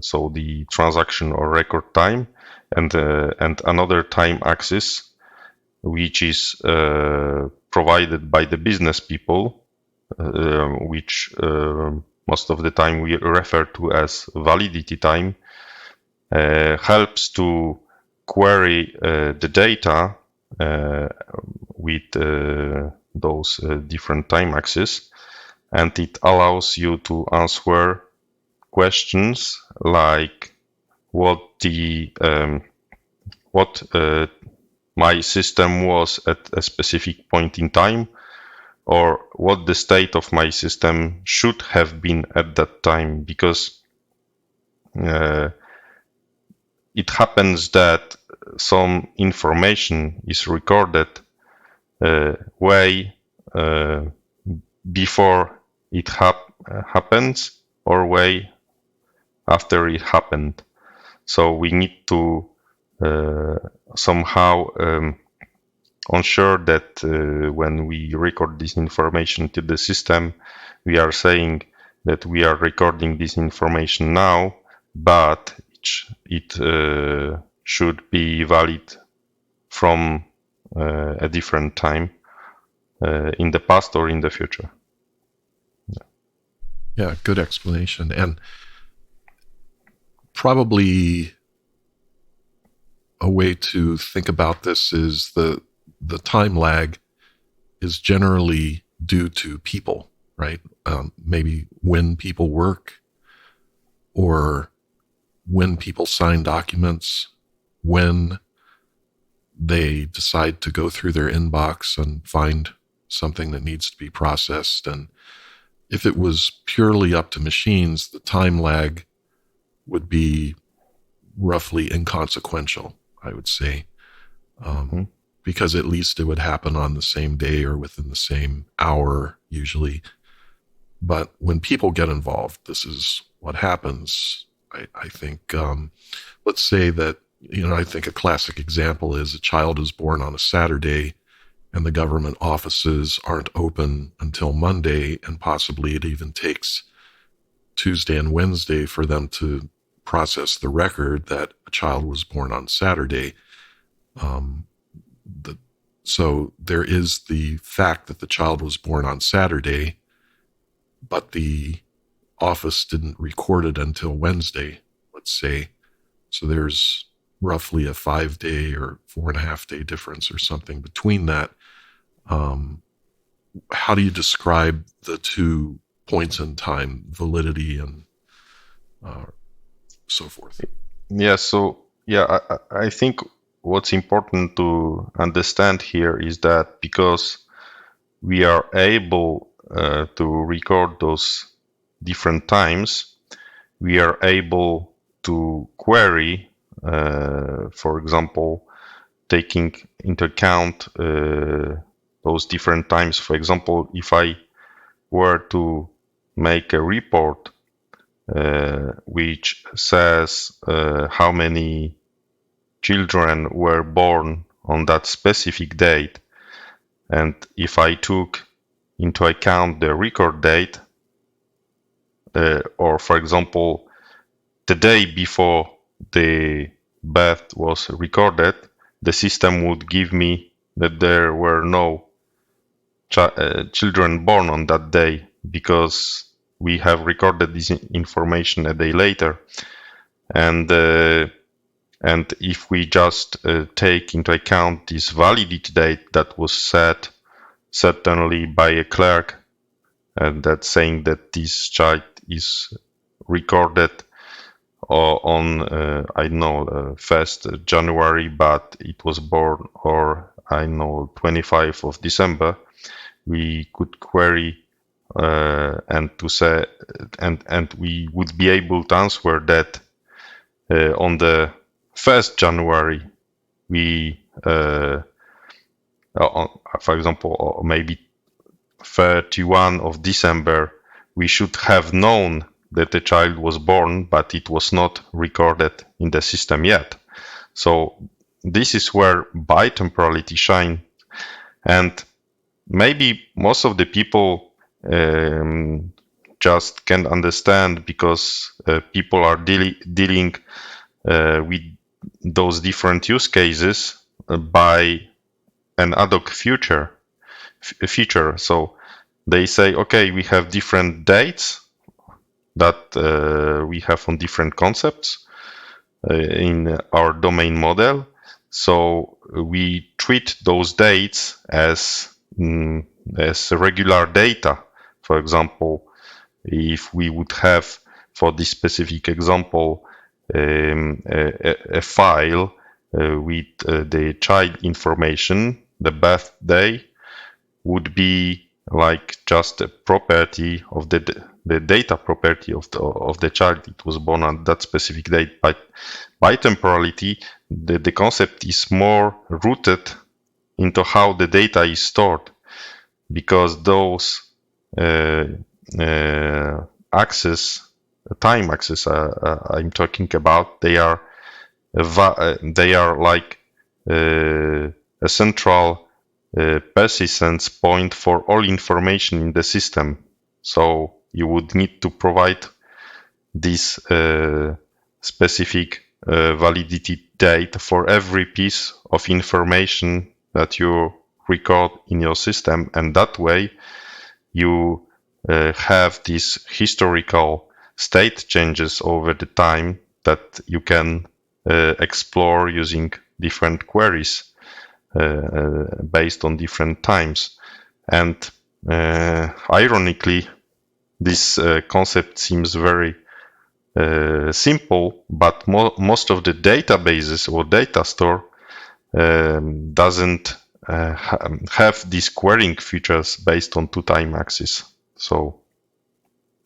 Speaker 2: so the transaction or record time and another time axis, which is provided by the business people, which most of the time we refer to as validity time, helps to query the data with those different time axes, and it allows you to answer questions like what my system was at a specific point in time, or what the state of my system should have been at that time, because it happens that some information is recorded way before it happens, or way after it happened. So we need to somehow ensure that when we record this information to the system, we are saying that we are recording this information now, but it should be valid from a different time in the past or in the future.
Speaker 1: Yeah, good explanation. And probably a way to think about this is the time lag is generally due to people, right? Maybe when people work, or when people sign documents, when they decide to go through their inbox and find something that needs to be processed. And if it was purely up to machines, the time lag would be roughly inconsequential, I would say, because at least it would happen on the same day or within the same hour, usually. But when people get involved, this is what happens. I think, let's say that, I think a classic example is a child is born on a Saturday and the government offices aren't open until Monday, and possibly it even takes Tuesday and Wednesday for them to process the record that a child was born on Saturday. So there is the fact that the child was born on Saturday, but the office didn't record it until Wednesday, let's say. So there's roughly a 5-day or 4.5-day difference or something between that. How do you describe the 2 points in time, validity and so forth?
Speaker 2: Yeah, so I think what's important to understand here is that because we are able to record those different times, we are able to query, for example, taking into account those different times. For example, if I were to make a report which says how many children were born on that specific date, and if I took into account the record date, or for example, the day before the birth was recorded, the system would give me that there were no children born on that day because we have recorded this information a day later. And if we just take into account this validity date that was set certainly by a clerk, and that's saying that this child is recorded on, I know, 1st January, but it was born, or I know, 25th of December, we could query and to say, and we would be able to answer that on the 1st January, we, for example, or maybe 31 of December, we should have known that the child was born, but it was not recorded in the system yet. So this is where bitemporality shines. And maybe most of the people just can't understand because people are dealing with those different use cases by an ad hoc feature. So they say, okay, we have different dates that we have on different concepts in our domain model. So we treat those dates as regular data. For example, if we would have, for this specific example, a file with the child information, the birthday would be like just a property of the data property of the child. It was born on that specific date. But bitemporality, the concept is more rooted into how the data is stored, because those time axes I'm talking about, they are like a central persistence point for all information in the system. So you would need to provide this specific validity date for every piece of information that you record in your system, and that way you have these historical state changes over the time that you can explore using different queries based on different times. And ironically, this concept seems very simple, but most of the databases or data store doesn't have these querying features based on two time axes. So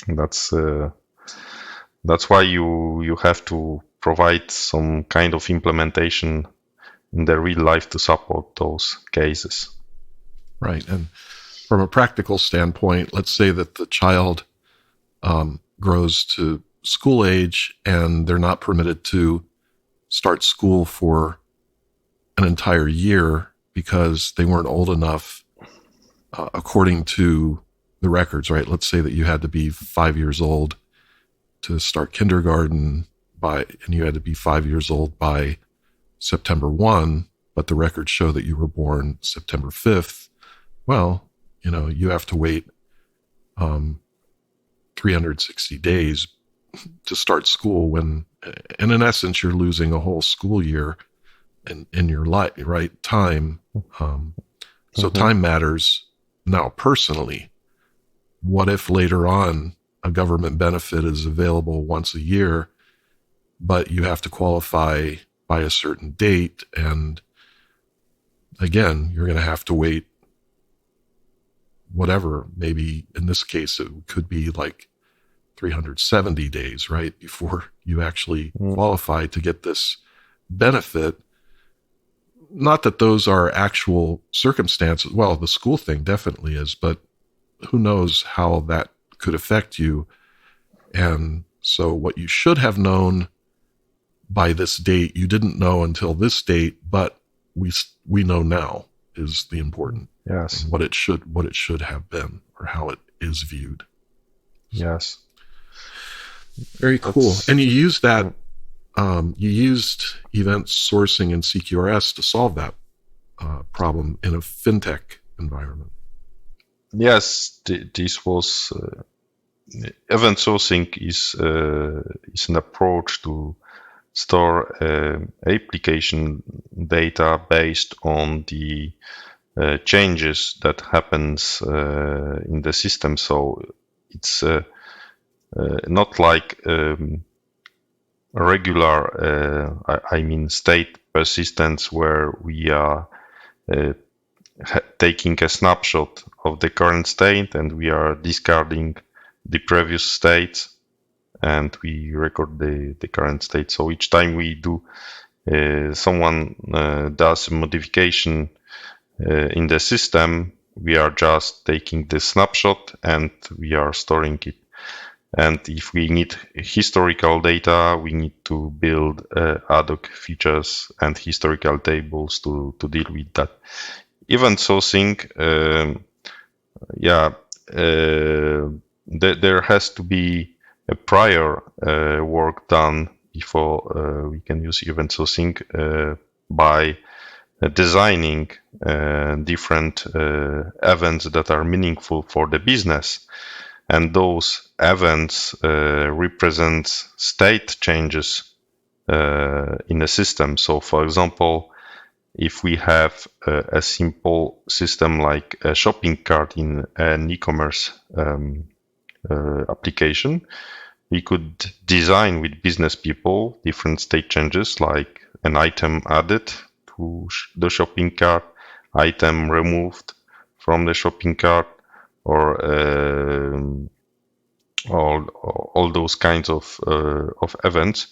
Speaker 2: that's why you have to provide some kind of implementation in the real life to support those cases.
Speaker 1: Right. And from a practical standpoint, let's say that the child grows to school age and they're not permitted to start school for an entire year because they weren't old enough according to the records, right? Let's say that you had to be 5 years old to start kindergarten and you had to be 5 years old by September 1, but the records show that you were born September 5th. Well, you have to wait 360 days to start school when, and in essence, you're losing a whole school year in your life, right? Time. So time matters. Now, personally, what if later on a government benefit is available once a year, but you have to qualify by a certain date? And again, you're going to have to wait whatever, maybe in this case, it could be like 370 days, right? Before you actually qualify to get this benefit. Not that those are actual circumstances. Well, the school thing definitely is, but who knows how that could affect you. And so what you should have known by this date, you didn't know until this date, but we know now is the important.
Speaker 2: Yes.
Speaker 1: What it should have been, or how it is viewed.
Speaker 2: Yes.
Speaker 1: Very cool. And you used that. You used event sourcing and CQRS to solve that problem in a fintech environment.
Speaker 2: Yes, this was event sourcing is an approach to store application data based on the changes that happens in the system. So it's not like regular, state persistence where we are taking a snapshot of the current state and we are discarding the previous state and we record the current state. So each time we do, someone does a modification in the system, we are just taking the snapshot and we are storing it. And if we need historical data, we need to build ad hoc features and historical tables to deal with that. Event sourcing, there has to be a prior work done before we can use event sourcing by designing different events that are meaningful for the business. And those events represent state changes in the system. So, for example, if we have a simple system like a shopping cart in an e-commerce application, we could design with business people different state changes like an item added to the shopping cart, item removed from the shopping cart, or all those kinds of events.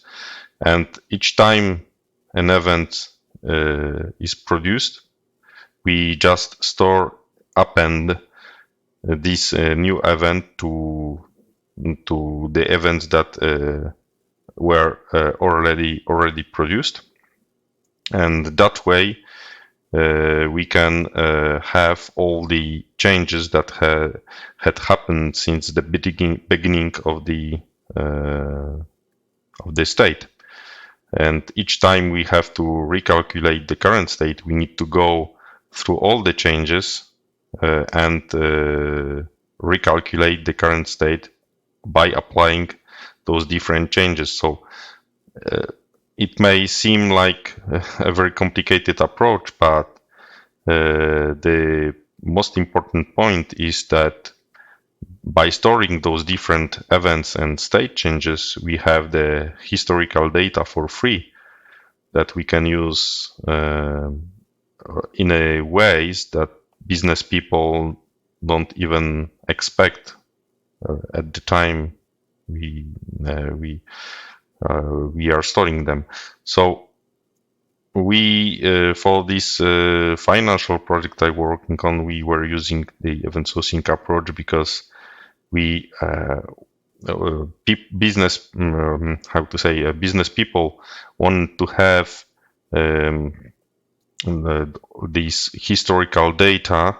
Speaker 2: And each time an event is produced, we just append this new event to the events that were already produced, and that way we can have all the changes that had happened since the beginning of the state. And each time we have to recalculate the current state, we need to go through all the changes and recalculate the current state by applying those different changes. So it may seem like a very complicated approach, but the most important point is that by storing those different events and state changes, we have the historical data for free that we can use in a ways that business people don't even expect at the time we are storing them. So we for this financial project I'm working on, we were using the event sourcing approach because we business business people want to have these historical data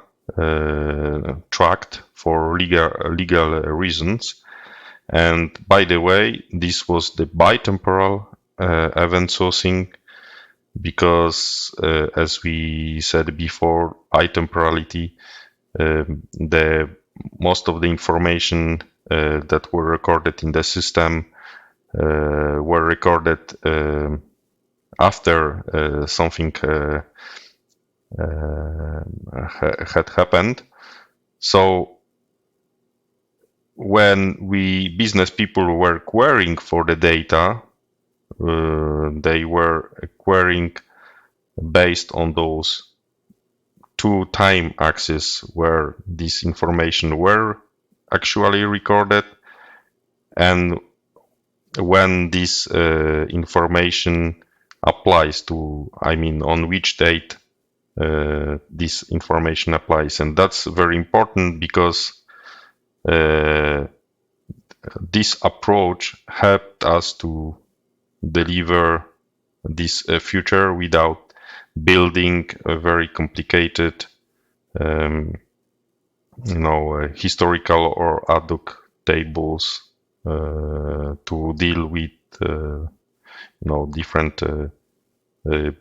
Speaker 2: tracked for legal reasons. And by the way, this was the bitemporal event sourcing because, as we said before, bitemporality, the most of the information that were recorded in the system were recorded after something had happened. So when we business people were querying for the data, they were querying based on those two time axes where this information were actually recorded and when this information applies to, I mean, on which date this information applies. And that's very important because this approach helped us to deliver this future without building a very complicated historical or ad hoc tables to deal with different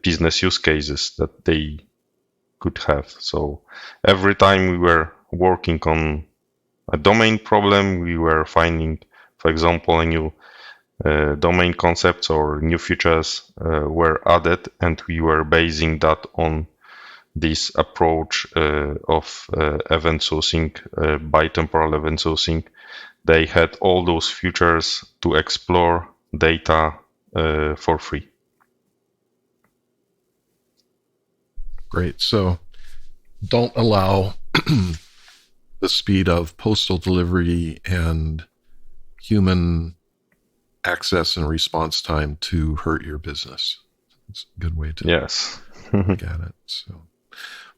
Speaker 2: business use cases that they could have. So every time we were working on a domain problem, we were finding, for example, a new domain concepts or new features were added, and we were basing that on this approach of event sourcing, bitemporal event sourcing. They had all those features to explore data for free.
Speaker 1: Great. So don't allow the speed of postal delivery and human access and response time to hurt your business. It's a good way to look at it. So,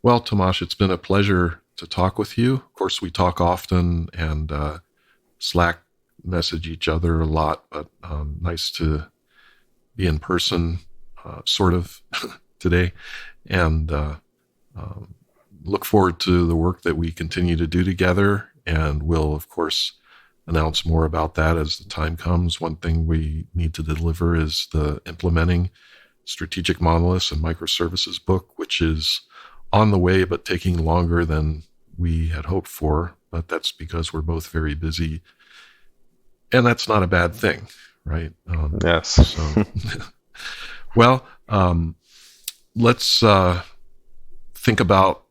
Speaker 1: well, Tomasz, it's been a pleasure to talk with you. Of course, we talk often and Slack message each other a lot, but nice to be in person, sort of, today. And look forward to the work that we continue to do together. And we'll, of course, announce more about that as the time comes. One thing we need to deliver is the implementing strategic monoliths and microservices book, which is on the way, but taking longer than we had hoped for. But that's because we're both very busy. And that's not a bad thing, right?
Speaker 2: Yes.
Speaker 1: So, well, let's think about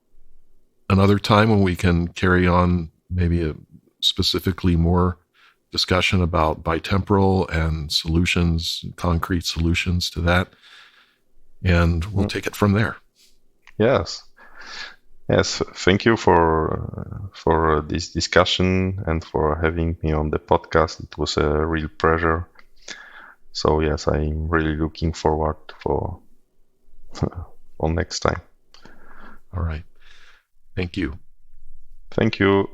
Speaker 1: another time when we can carry on maybe a specifically more discussion about bitemporal and solutions, concrete solutions to that. And we'll take it from there.
Speaker 2: Yes. Yes. Thank you for this discussion and for having me on the podcast. It was a real pleasure. So yes, I'm really looking forward for next time.
Speaker 1: All right. Thank you.
Speaker 2: Thank you.